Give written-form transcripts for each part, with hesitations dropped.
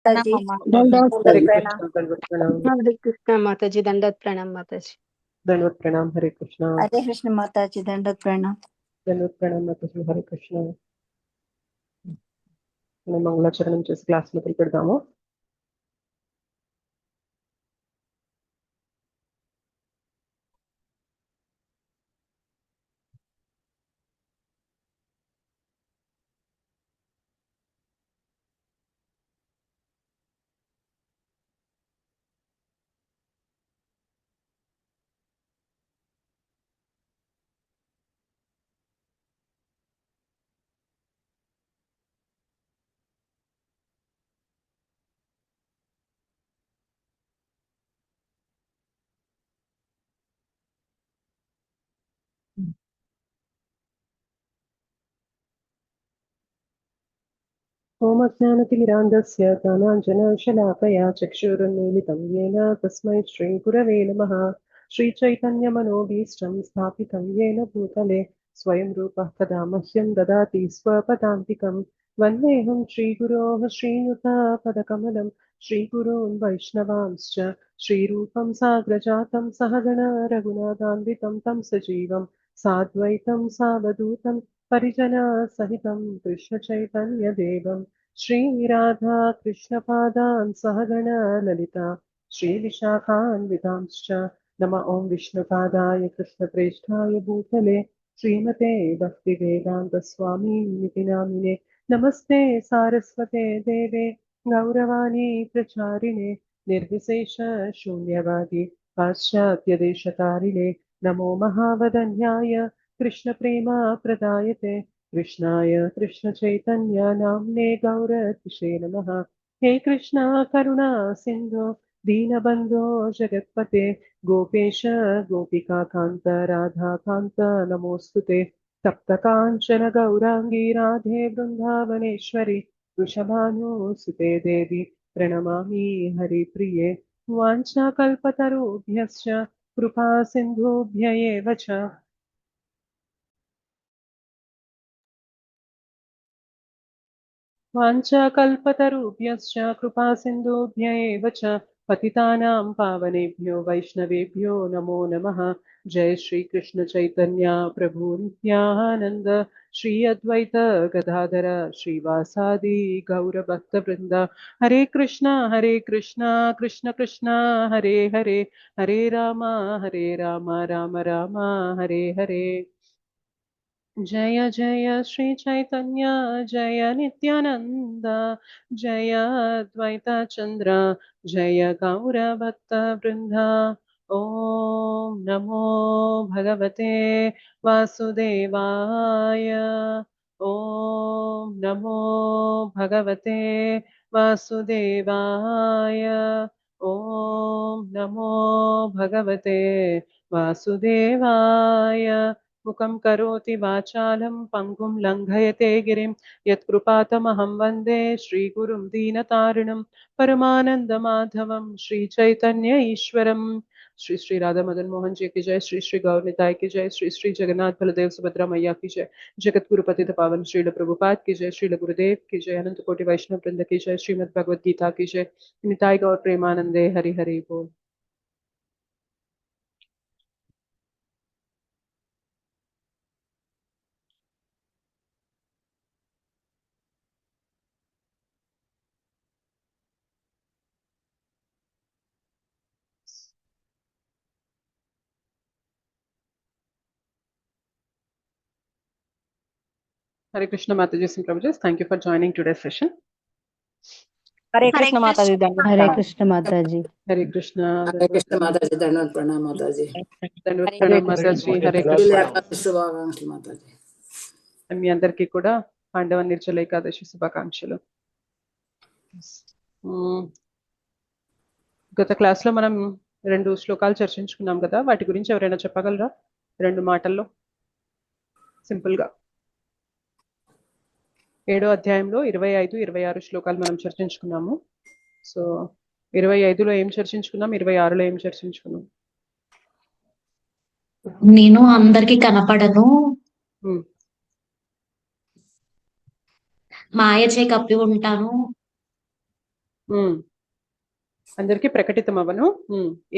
माताजी दंडवत हरे प्रणाम। कृष्णा दंडवत प्रणाम। हरे कृष्णा माताजी, दंडवत प्रणाम माताजी। दंडवत प्रणाम हरे कृष्णा। हरे कृष्ण माताजी, दंडवत प्रणाम। दंडवत प्रणाम माताजी हरे कृष्णा। మనం మంగళాచరణం చేసి క్లాస్ మొదలు పెడదాము. ఓం అజ్ఞానతిమిరాంధస్య జ్ఞానాంజనశలాకయా చక్షురున్మీలితం येन తస్మై శ్రీగురవే నమః. శ్రీచైతన్యమనోభీష్టం స్థాపితం येन భూతలే స్వయం రూపः కదా మహ్యం దదాతి స్వపదాంతికం. వందేహం శ్రీగురోః శ్రీయుతాపదకమలం శ్రీగురూన్ వైష్ణవాంశ్చ శ్రీరూపం సాగ్రజాతం సహగణ రఘునాథాన్వితం తం సజీవం సాద్వైతం సావధూతం परिजना सहितं कृष्ण चैतन्य देवं श्रीराधा कृष्णपादान् सहगण ललिता श्रीविशाखान्वितांश्च नम ओं विष्णुपादाय कृष्णप्रेष्ठाय भूतले श्रीमते भक्तिवेदान्तस्वामिनिति नामिने नमस्ते सारस्वते देवे गौरवाणी प्रचारिणे निर्विशेष शून्यवादी पाश्चात्यदेशतारिणे नमो महावदन्याय कृष्ण प्रेमा प्रदायते कृष्णाय कृष्ण चैतन्य नाम्ने गौरतिशे नमः. हे कृष्णा करुणा सिंधु दीनबंधो जगत्पते गोपेश गोपिका कांत राधा कांत नमोस्तुते. तप्त कांचन गौरांगी राधे वृंदावनेश्वरी वृषभानुसुते देवी प्रणमामि हरिप्रिये. वाञ्छाकल्पतरुभ्यश्च कृपा सिन्धुभ्य एव च वाञ्छाकल्पतरुभ्यश्च कृपासिन्धुभ्य एव च पतितानां पावनेभ्यो वैष्णवेभ्यो नमो नमः. जय श्री कृष्ण चैतन्य प्रभु नित्यानंद श्री अद्वैत गदाधर श्रीवासादि गौरभक्तवृंद. हरे कृष्णा कृष्ण कृष्ण हरे हरे हरे राम राम राम हरे हरे. जय जय श्री चैतन्य जय नित्यानंद जय द्वैत चंद्र जय गौर भक्त वृंद. ओम नमो भगवते वासुदेवाय. ओम नमो भगवते वासुदेवाय. ओम नमो भगवते वासुदेवाय. मुखं करोति वाचालं पङ्गुं लङ्घयते गिरिं यत्कृपातमहं वन्दे श्रीगुरुं दीनतारिणं परमानन्दमाधवं श्रीचैतन्य ईश्वरम्. श्री श्री राधा मदन मोहन जी की जय. श्री श्री गौर निताय की जय. श्री श्री जगन्नाथ बलदेव सुभद्रा मैया की जय. जगत गुरु पतित पावन श्रील प्रभुपाद की जय. श्रील गुरुदेव की जय. अनंत कोटि वैष्णव वृंद की जय. श्रीमद् भगवद गीता की जय. निताय गौर प्रेमानंदे हरि हरि बोल. Hare Krishna Mataji and Prabhuji, thank you for joining today's session. हरे कृष्ण माताजी, दंडवत हरे प्रणाम। कृष्ण माताजी। Hare Krishna. हरे कृष्ण माताजी, दंडवत प्रणाम माताजी। దండవత్ हरे ప్రణామ్ कृष्ण మాతాజీ. హరే श्री కృష్ణ. एकादशी शुभाकांक्षలు माताजी। మీ అందరికీ కూడా పాండవ నిర్జల ఏకాదశి శుభాకాంక్షలు. గత క్లాస్ లో మనం 2 శ్లోకాలు చర్చించుకున్నాం కదా, వాటి గురించి ఎవరైనా చెప్పగలరా 2 మాటల్లో సింపుల్ గా? 7వ అధ్యాయంలో 25, 26 శ్లోకాలు మనం చర్చించుకున్నాము. సో 25లో ఏం చర్చించుకున్నాం, 26లో ఏం చర్చించుకున్నాం? నేను అందరికి కనపడను, మాయ చే కప్పి ఉంటాను, అందరికీ ప్రకటితం అవను.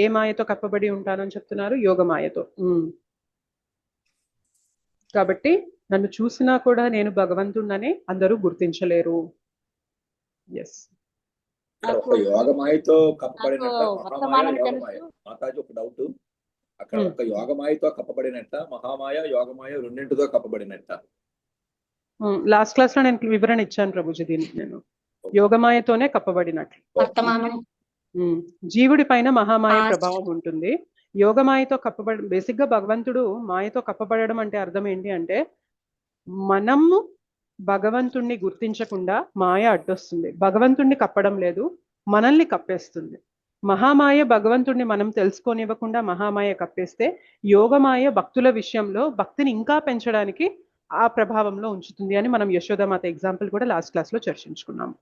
ఏ మాయతో కప్పబడి ఉంటానని చెప్తున్నారు? యోగమాయతో. కాబట్టి నన్ను చూసినా కూడా నేను భగవంతుడినని అందరూ గుర్తించలేరు. ఎస్, ఒక యోగమాయతో కప్పబడినట్ట మహామాయ యోగమాయ. మాతాజీ ఒక డౌట్, అక్కడ ఒక యోగమాయతో కప్పబడినట్ట మహామాయ యోగమాయ రెండింటితో కప్పబడినట్ట? లాస్ట్ క్లాస్ లో నేను వివరణ ఇచ్చాను ప్రభుజీ. దీనికి నేను యోగమాయతోనే కప్పబడినట్లు. జీవుడి పైన మహామాయ ప్రభావం ఉంటుంది. యోగమాయతో కప్పబడి, బేసిక్ గా భగవంతుడు మాయతో కప్పబడడం అంటే అర్థం ఏంటి అంటే, మనము భగవంతుణ్ణి గుర్తించకుండా మాయ అడ్డొస్తుంది. భగవంతుణ్ణి కప్పడం లేదు, మనల్ని కప్పేస్తుంది. మహామాయ భగవంతుణ్ణి మనం తెలుసుకోనివ్వకుండా మహామాయ కప్పేస్తే, యోగమాయ భక్తుల విషయంలో భక్తిని ఇంకా పెంచడానికి ఆ ప్రభావంలో ఉంచుతుంది అని మనం యశోదామాత ఎగ్జాంపుల్ కూడా లాస్ట్ క్లాస్ లో చర్చించుకున్నాము.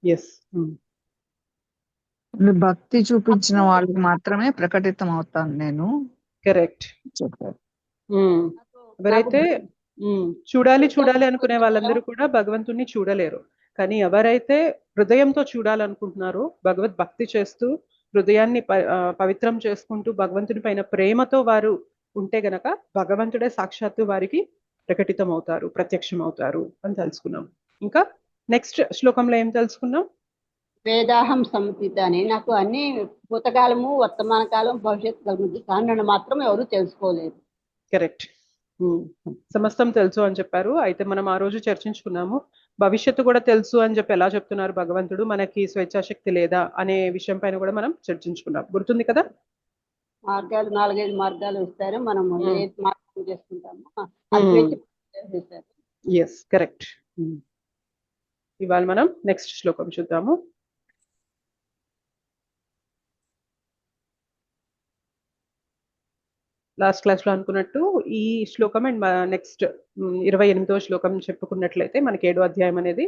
ఎస్, భక్తి చూపించిన వాళ్ళకి మాత్రమే ప్రకటితం అవుతాను నేను. కరెక్ట్. ఎవరైతే చూడాలి చూడాలి అనుకునే వాళ్ళందరూ కూడా భగవంతుణ్ణి చూడలేరు. కానీ ఎవరైతే హృదయంతో చూడాలనుకుంటున్నారో, భగవద్ భక్తి చేస్తూ హృదయాన్ని పవిత్రం చేసుకుంటూ భగవంతుని పైన ప్రేమతో వారు ఉంటే గనక భగవంతుడే సాక్షాత్తు వారికి ప్రకటితం అవుతారు, ప్రత్యక్షం అవుతారు అని తెలుసుకున్నాం. ఇంకా నెక్స్ట్ శ్లోకంలో ఏం తెలుసుకున్నాం? వేదాహం సమతీత అని, నాకు అన్ని భూతకాలము వర్తమాన కాలం భవిష్యత్తు కలుగుతుంది, కానీ నన్ను మాత్రం ఎవరు తెలుసుకోలేదు. కరెక్ట్. సమస్తం తెలుసు అని చెప్పారు. అయితే మనం ఆ రోజు చర్చించుకున్నాము, భవిష్యత్తు కూడా తెలుసు అని చెప్పి ఎలా చెప్తున్నారు భగవంతుడు, మనకి స్వేచ్ఛాశక్తి లేదా అనే విషయం పైన కూడా మనం చర్చించుకున్నాం. గుర్తుంది కదా? మార్గాలు 4-5 మార్గాలు ఇస్తారు, మనం ఏది మార్గం చేసుకుంటామో. Yes, correct. ఇవాళ మనం నెక్స్ట్ శ్లోకం చూద్దాము. లాస్ట్ క్లాస్ లో అనుకున్నట్టు ఈ శ్లోకం అండ్ నెక్స్ట్ 28వ శ్లోకం చెప్పుకున్నట్లయితే మనకి 7వ అధ్యాయం అనేది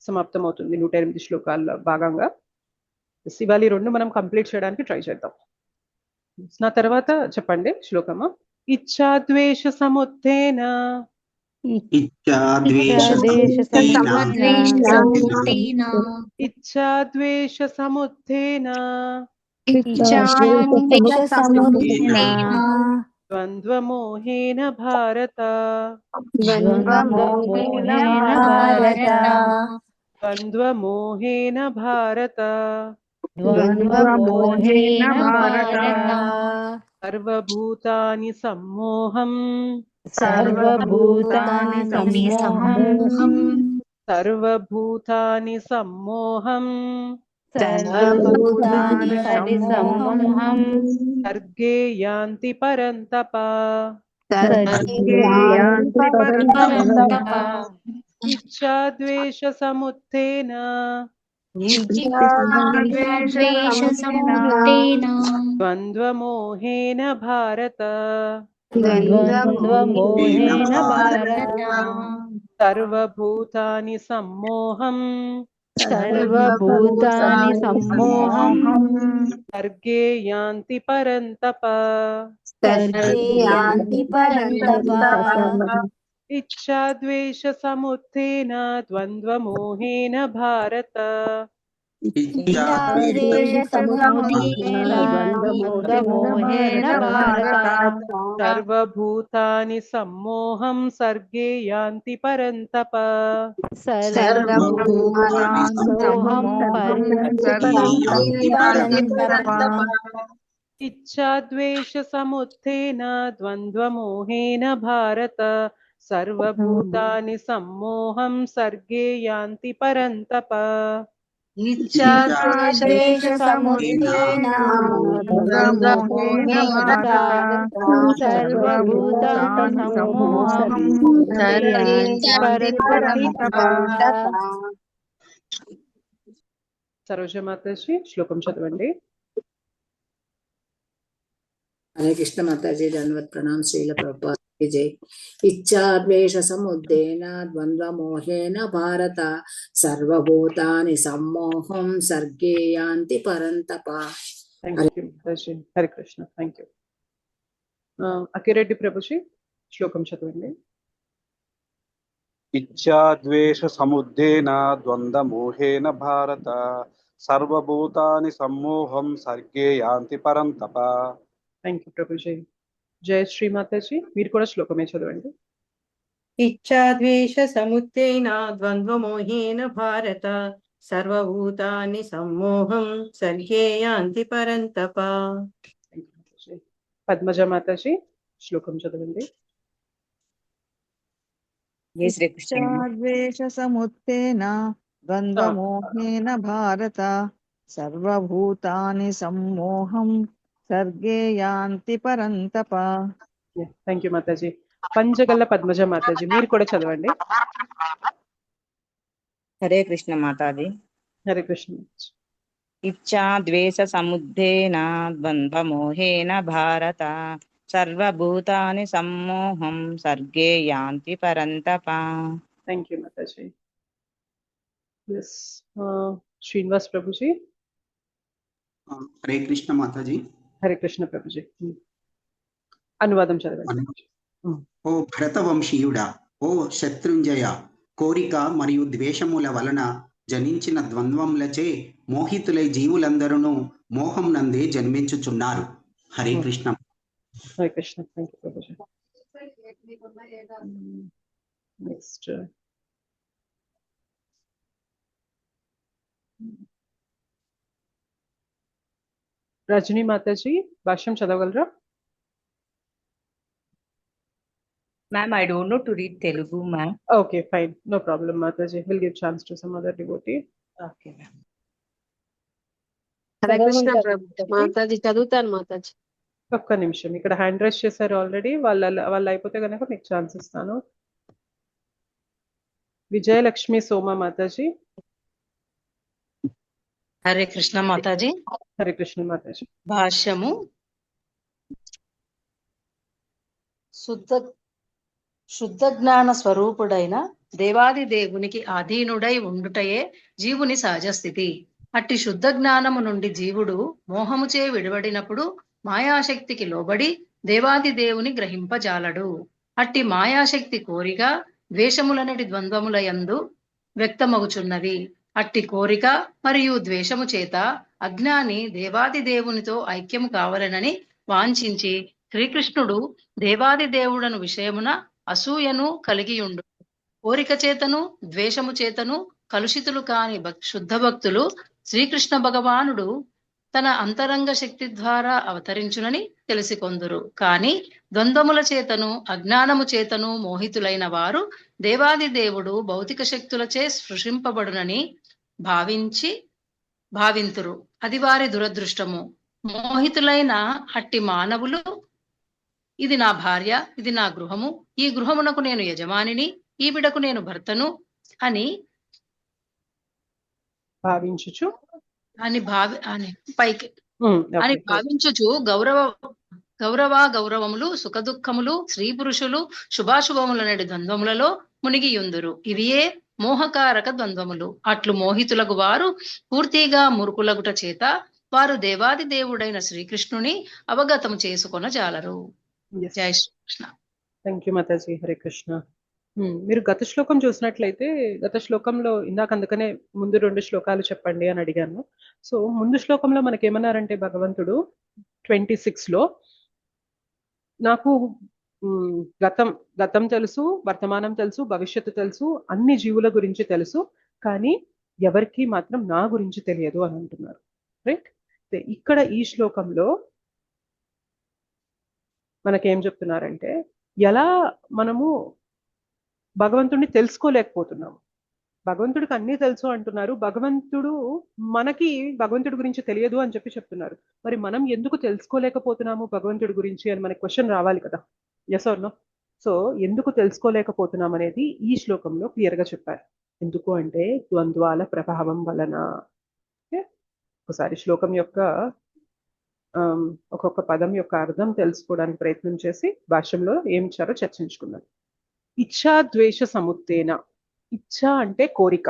సమాప్తం అవుతుంది 108 శ్లోకాల్లో భాగంగా. ఇవాళ ఈ 2 మనం కంప్లీట్ చేయడానికి ట్రై చేద్దాం. నా తర్వాత చెప్పండి శ్లోకము. ఇచ్ఛాద్వేష సముత్తేన ద్వంద్వమోహేన భారత ద్వంద్వమోహేన భారత సర్వభూతాని సమ్మోహం సర్వభూతాని సమ్మోహం సర్గే యాంతి పరంతప ఇచ్ఛాద్వేష సముత్తేన ద్వంద్వమోహేన భారత సర్వభూతాని సమ్మోహం సర్గే యాంతి పరంతప ఇచ్ఛాద్వేష సముత్తేన ద్వంద్వమోహేన భారత సర్వభూతాని సమ్మోహం సర్గే యాంతి పరంతప ఇచ్ఛాద్వేష సముత్తేన ద్వంద్వమోహేన భారత సర్వభూతాని సమ్మోహం సర్గే యాంతి పరంతప సరోజ మాతాజీ శ్లోకం చదవండి. हरे कृष्ण माताजी, धन्यवाद प्रणाम। श्रील प्रभुपाद की जय। इच्छाद्वेष समुद्रेण द्वंद्व मोहेन भारत सर्वभूतानि सम्मोहं सर्गे यान्ति परन्तप. हरे कृष्ण, थैंक यू. అకిరెడ్డి ప్రభుజీ శ్లోకం చదవండి. ఇచ్ఛాద్వేష సముద్రేన ద్వంద్వమోహేన భారత సర్వభూతాని సమ్మోహం సర్గే యాంతి పరంతప. Thank you Prabhuji. జయ శ్రీ మాతాజీ. మీరు కూడా శ్లోకమే చదవండి. ఇచ్ఛాద్వేష సముత్తేన ద్వంద్వమోహేన భారత సర్వభూతాని సమ్మోహం సర్గే యాంతి పరంతప. పద్మజ మాతాజీ శ్లోకం చదవండి. ఇచ్ఛాద్వేష సముత్తేన ద్వంద్వమోహేన భారత సర్వభూతాని సమ్మోహం సర్గే యాంతి పరంతప. థ్యాంక్ యూ మాతాజీ. పంచగల్ల పద్మజ మాతాజీ మీరు కూడా చదవండి. హరే కృష్ణ మాతాజీ. హరే కృష్ణ. ఇచ్చా ద్వేష సముద్రేన ద్వంద్వమోహేన భారత సర్వభూతాని సమ్మోహం సర్గే యాంతి పరంతప. థ్యాంక్ యూ మాతాజీ. శ్రీనివాస్ ప్రభుజీ. హరే కృష్ణ మాతాజీ. హరే కృష్ణ ప్రభుజీ. అనువాదం చదవండి. ఓ భరతవంశీయుడా, ఓ శత్రుంజయ, కోరిక మరియు ద్వేషముల వలన జనించిన ద్వంద్వములచే మోహితులై జీవులందరూ మోహం నందే జన్మించుచున్నారు. హరే కృష్ణ. హరే కృష్ణ. థ్యాంక్ యూ ప్రభుజీ. నెక్స్ట్ రజనీ మాతాజీ భాష్యం చదవగలరా? Ma'am, I don't know to read Telugu, ma'am. Okay, fine. No problem, Mataji. We'll give chance to some other devotee. Okay, ma'am. Hare Krishna Mataji. చదువుతాను మాతాజీ. ఒక్క నిమిషం, ఇక్కడ హ్యాండ్ రైస్ చేశారు ఆల్రెడీ. వాళ్ళు అయిపోతే కనుక మీకు ఛాన్స్ ఇస్తాను. విజయలక్ష్మి సోమ మాతాజీ. హరే కృష్ణ మాతాజీ. హరే కృష్ణ మాతాజీ. భాష్యము. శుద్ధ జ్ఞాన స్వరూపుడైన దేవాది దేవునికి ఆధీనుడై ఉండుటయే జీవుని సహజ స్థితి. అట్టి శుద్ధ జ్ఞానము నుండి జీవుడు మోహముచే విడివడినప్పుడు మాయాశక్తికి లోబడి దేవాది దేవుని గ్రహింపజాలడు. అట్టి మాయాశక్తి కోరిక ద్వేషములనటి ద్వంద్వముల యందు వ్యక్తమగుచున్నవి. అట్టి కోరిక మరియు ద్వేషము చేత అజ్ఞాని దేవాది దేవునితో ఐక్యము కావాలనని వాంఛించి శ్రీకృష్ణుడు దేవాది దేవుడను విషయమున అసూయను కలిగియుండు. కోరిక చేతను ద్వేషము చేతను కలుషితులు కాని శుద్ధ భక్తులు శ్రీకృష్ణ భగవానుడు తన అంతరంగ శక్తి ద్వారా అవతరించునని తెలిసికొందురు. కాని ద్వంద్వముల చేతను అజ్ఞానము చేతను మోహితులైన వారు దేవాది దేవుడు భౌతిక శక్తులచే సృష్టింపబడునని భావింతురు. అది వారి దురదృష్టము. మోహితులైన అట్టి మానవులు ఇది నా భార్య, ఇది నా గృహము, ఈ గృహమునకు నేను యజమానిని, ఈ బిడకు నేను భర్తను అని భావించుచు భావించుచు గౌరవములు సుఖ దుఃఖములు స్త్రీ పురుషులు శుభాశుభములనేటి ద్వంద్వములలో మునిగియుందురు. ఇవియే మోహకారక ద్వంద్వములు. అట్లు మోహితులకు వారు పూర్తిగా మురుకులగుట చేత వారు దేవాది దేవుడైన శ్రీకృష్ణుని అవగతము చేసుకొన జాలరు. జై శ్రీకృష్ణ. థ్యాంక్ యూ మాతాజీ. హరే కృష్ణ. మీరు గత శ్లోకం చూసినట్లయితే, గత శ్లోకంలో ఇందాక అందుకనే ముందు 2 శ్లోకాలు చెప్పండి అని అడిగాను. సో ముందు శ్లోకంలో మనకేమన్నారంటే భగవంతుడు 26లో నాకు గతం తెలుసు, వర్తమానం తెలుసు, భవిష్యత్తు తెలుసు, అన్ని జీవుల గురించి తెలుసు, కానీ ఎవరికి మాత్రం నా గురించి తెలియదు అని అంటున్నారు. రైట్. ఇక్కడ ఈ శ్లోకంలో మనకేం చెప్తున్నారంటే ఎలా మనము భగవంతుడిని తెలుసుకోలేకపోతున్నాము. భగవంతుడికి అన్నీ తెలుసు అంటున్నారు, మనకి భగవంతుడి గురించి తెలియదు అని చెప్తున్నారు. మరి మనం ఎందుకు తెలుసుకోలేకపోతున్నాము భగవంతుడి గురించి అని మనకి క్వశ్చన్ రావాలి కదా. Yes or no? సో ఎందుకు తెలుసుకోలేకపోతున్నాం అనేది ఈ శ్లోకంలో క్లియర్ గా చెప్పారు. ఎందుకు అంటే ద్వంద్వాల ప్రభావం వలన. ఒకసారి శ్లోకం యొక్క ఒక్కొక్క పదం యొక్క అర్థం తెలుసుకోవడానికి ప్రయత్నం చేసి భాష్యంలో ఏం ఇచ్చారో చర్చించుకున్నాం. ఇచ్ఛా ద్వేష సముత్తేన. ఇచ్ఛ అంటే కోరిక,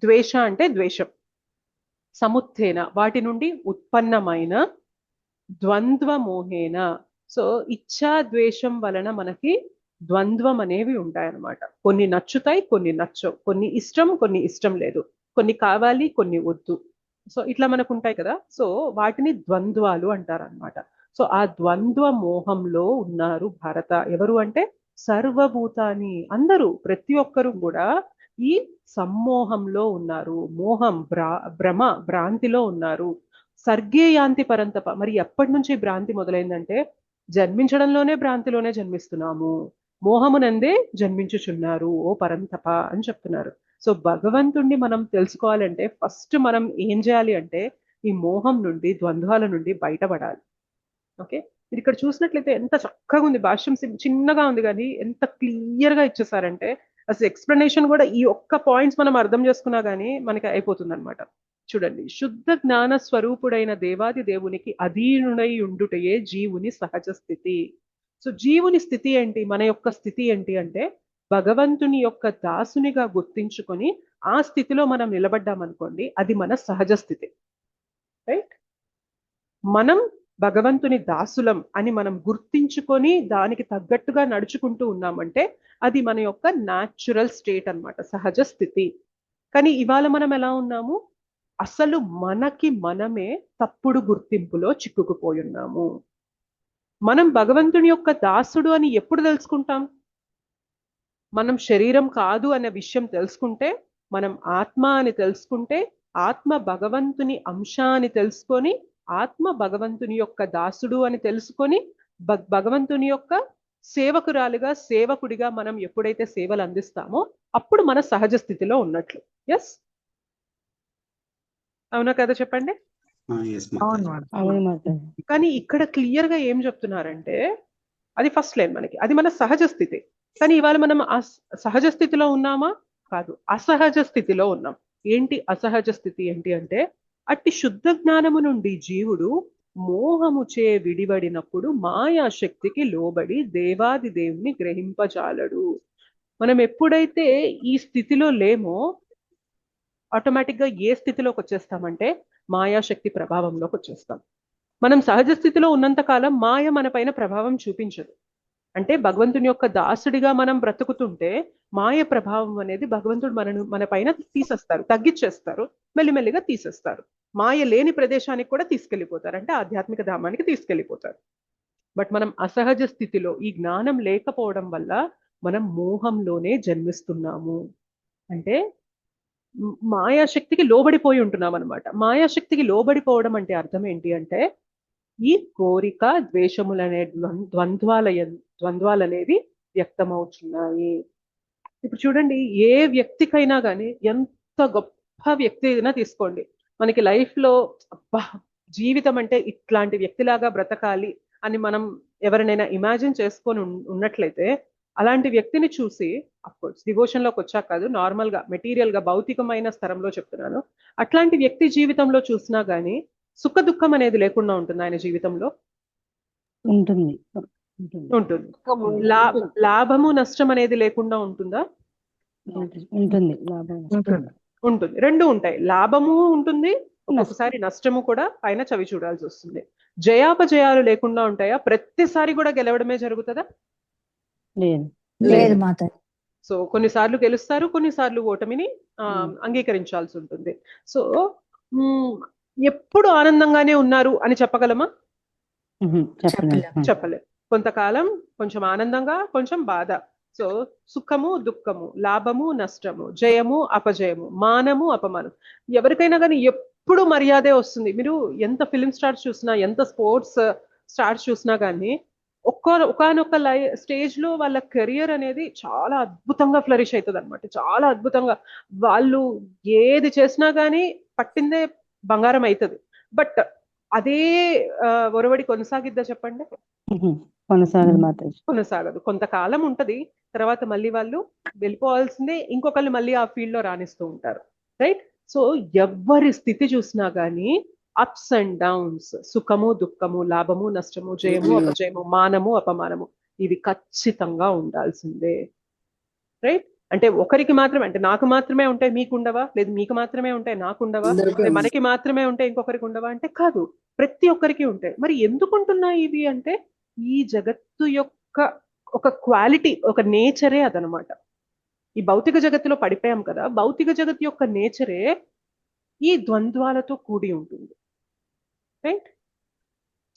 ద్వేష అంటే ద్వేషం, సముత్తేన వాటి నుండి ఉత్పన్నమైన, ద్వంద్వ మోహేన. సో ఇచ్ఛా ద్వేషం వలన మనకి ద్వంద్వం అనేవి ఉంటాయన్నమాట. కొన్ని నచ్చుతాయి, కొన్ని నచ్చవు, కొన్ని ఇష్టం లేదు, కొన్ని కావాలి, కొన్ని వద్దు. సో ఇట్లా మనకు ఉంటాయి కదా. సో వాటిని ద్వంద్వాలు అంటారు అనమాట. సో ఆ ద్వంద్వ మోహంలో ఉన్నారు భారత. ఎవరు అంటే సర్వభూతాన్ని, అందరూ, ప్రతి ఒక్కరు కూడా ఈ సమ్మోహంలో ఉన్నారు. మోహం, భ్రాంతిలో ఉన్నారు. సర్గే యాంతి పరంతప. మరి ఎప్పటి నుంచి భ్రాంతి మొదలైందంటే జన్మించడంలోనే భ్రాంతిలోనే జన్మిస్తున్నాము, మోహమునందే జన్మించుచున్నారు ఓ పరంతప అని చెప్తున్నారు. సో భగవంతుణ్ణి మనం తెలుసుకోవాలంటే ఫస్ట్ మనం ఏం చేయాలి అంటే ఈ మోహం నుండి, ద్వంద్వాల నుండి బయటపడాలి. ఓకే, మీరు ఇక్కడ చూసినట్లయితే ఎంత చక్కగా ఉంది భాష్యం. చిన్నగా ఉంది కానీ ఎంత క్లియర్ గా ఇచ్చేసారంటే అసలు ఎక్స్ప్లెనేషన్ కూడా ఈ ఒక్క పాయింట్స్ మనం అర్థం చేసుకున్నా గానీ మనకి అయిపోతుంది అనమాట. చూడండి, శుద్ధ జ్ఞాన స్వరూపుడైన దేవాది దేవునికి అధీనుడై ఉండుటయే జీవుని సహజ స్థితి. సో జీవుని స్థితి ఏంటి, మన యొక్క స్థితి ఏంటి అంటే భగవంతుని యొక్క దాసునిగా గుర్తించుకొని ఆ స్థితిలో మనం నిలబడ్డామనుకోండి, అది మన సహజ స్థితి. రైట్, మనం భగవంతుని దాసులం అని మనం గుర్తించుకొని దానికి తగ్గట్టుగా నడుచుకుంటూ ఉన్నామంటే అది మన యొక్క న్యాచురల్ స్టేట్ అన్నమాట, సహజ స్థితి. కానీ ఇవాళ మనం ఎలా ఉన్నాము, అసలు మనకి మనమే తప్పుడు గుర్తింపులో చిక్కుకుపోయి ఉన్నాము. మనం భగవంతుని యొక్క దాసుడు అని ఎప్పుడు తెలుసుకుంటాం? మనం శరీరం కాదు అనే విషయం తెలుసుకుంటే, మనం ఆత్మ అని తెలుసుకుంటే, ఆత్మ భగవంతుని అంశ అని తెలుసుకొని, ఆత్మ భగవంతుని యొక్క దాసుడు అని తెలుసుకొని, భగవంతుని యొక్క సేవకురాలుగా, సేవకుడిగా మనం ఎప్పుడైతే సేవలు అందిస్తామో అప్పుడు మన సహజ స్థితిలో ఉన్నట్లు. ఎస్, అవునా కదా, చెప్పండి. కానీ ఇక్కడ క్లియర్ గా ఏం చెప్తున్నారంటే అది ఫస్ట్ లైన్ మనకి, అది మన సహజ స్థితి. కానీ ఇవాళ మనం సహజ స్థితిలో ఉన్నామా? కాదు, అసహజ స్థితిలో ఉన్నాం. ఏంటి అసహజ స్థితి ఏంటి అంటే అట్టి శుద్ధ జ్ఞానము నుండి జీవుడు మోహముచే విడివడినప్పుడు మాయా శక్తికి లోబడి దేవాది దేవుని గ్రహింపజాలడు. మనం ఎప్పుడైతే ఈ స్థితిలో లేమో ఆటోమేటిక్ గా ఏ స్థితిలోకి వచ్చేస్తామంటే మాయాశక్తి ప్రభావంలోకి వచ్చేస్తాం. మనం సహజ స్థితిలో ఉన్నంత కాలం మాయ మన పైన ప్రభావం చూపించదు. అంటే భగవంతుని యొక్క దాసుడిగా మనం బ్రతుకుతుంటే మాయ ప్రభావం అనేది భగవంతుడు మన పైన తీసేస్తారు, తగ్గించేస్తారు, మెల్లిమెల్లిగా తీసేస్తారు. మాయ లేని ప్రదేశానికి కూడా తీసుకెళ్ళిపోతారు, అంటే ఆధ్యాత్మిక ధామానికి తీసుకెళ్ళిపోతారు. బట్ మనం అసహజ స్థితిలో ఈ జ్ఞానం లేకపోవడం వల్ల మనం మోహంలోనే జన్మిస్తున్నాము. అంటే మాయాశక్తికి లోబడిపోయి ఉంటున్నాం అనమాట. మాయాశక్తికి లోబడిపోవడం అంటే అర్థం ఏంటి అంటే ఈ కోరిక, ద్వేషములనే ద్వంద్వాలనేవి వ్యక్తమవుతున్నాయి. ఇప్పుడు చూడండి, ఏ వ్యక్తికైనా కానీ, ఎంత గొప్ప వ్యక్తి అయినా తీసుకోండి, మనకి లైఫ్ లో అబ్బా జీవితం అంటే ఇట్లాంటి వ్యక్తిలాగా బ్రతకాలి అని మనం ఎవరినైనా ఇమాజిన్ చేసుకొని ఉన్నట్లయితే అలాంటి వ్యక్తిని చూసి, అఫ్కోర్స్ డివోషన్ లోకి వచ్చాక కాదు, నార్మల్ గా మెటీరియల్ గా భౌతికమైన స్థలంలో చెప్తున్నాను, అట్లాంటి వ్యక్తి జీవితంలో చూసినా గానీ సుఖ దుఃఖం అనేది లేకుండా ఉంటుంది ఆయన జీవితంలో. ఉంటుంది. లాభము నష్టం అనేది లేకుండా ఉంటుందా? ఉంటుంది. రెండు ఉంటాయి, లాభము ఉంటుంది, ఒక్కొక్కసారి నష్టము కూడా ఆయన చవి చూడాల్సి వస్తుంది. జయాపజయాలు లేకుండా ఉంటాయా? ప్రతిసారి కూడా గెలవడమే జరుగుతుందా? లేదు మాత. సో కొన్నిసార్లు గెలుస్తారు, కొన్నిసార్లు ఓటమిని అంగీకరించాల్సి ఉంటుంది. సో ఎప్పుడు ఆనందంగానే ఉన్నారు అని చెప్పగలమా? చెప్పలేదు. కొంతకాలం కొంచెం ఆనందంగా, కొంచెం బాధ. సో సుఖము దుఃఖము, లాభము నష్టము, జయము అపజయము, మానము అపమానం. ఎవరికైనా కానీ ఎప్పుడు మర్యాదే వస్తుంది. మీరు ఎంత ఫిలిం స్టార్స్ చూసినా, ఎంత స్పోర్ట్స్ స్టార్స్ చూసినా కానీ ఒకనొక స్టేజ్ లో వాళ్ళ కెరియర్ అనేది చాలా అద్భుతంగా ఫ్లరిష్ అవుతుంది అనమాట. చాలా అద్భుతంగా వాళ్ళు ఏది చేసినా గానీ పట్టిందే బంగారం అవుతుంది. బట్ అదే ఒరవడి కొనసాగిద్దా చెప్పండి? కొనసాగదు. కొంతకాలం ఉంటది, తర్వాత మళ్ళీ వాళ్ళు వెళ్ళిపోవాల్సిందే, ఇంకొకళ్ళు మళ్ళీ ఆ ఫీల్డ్ లో రాణిస్తూ ఉంటారు. రైట్? సో ఎవరి స్థితి చూసినా గానీ అప్స్ అండ్ డౌన్స్, సుఖము దుఃఖము, లాభము నష్టము, జయము అపజయము, మానము అపమానము, ఇవి ఖచ్చితంగా ఉండాల్సిందే. రైట్? అంటే ఒకరికి మాత్రమే, అంటే నాకు మాత్రమే ఉంటాయి మీకు ఉండవా? లేదు మీకు మాత్రమే ఉంటాయి నాకు ఉండవా? మనకి మాత్రమే ఉంటాయి ఇంకొకరికి ఉండవా? అంటే కాదు, ప్రతి ఒక్కరికి ఉంటాయి. మరి ఎందుకు ఉంటున్నాయి ఇవి అంటే ఈ జగత్తు యొక్క ఒక క్వాలిటీ, ఒక నేచరే అదనమాట. ఈ భౌతిక జగత్తులో పడిపోయాం కదా, భౌతిక జగత్ యొక్క నేచరే ఈ ద్వంద్వాలతో కూడి ఉంటుంది. రైట్?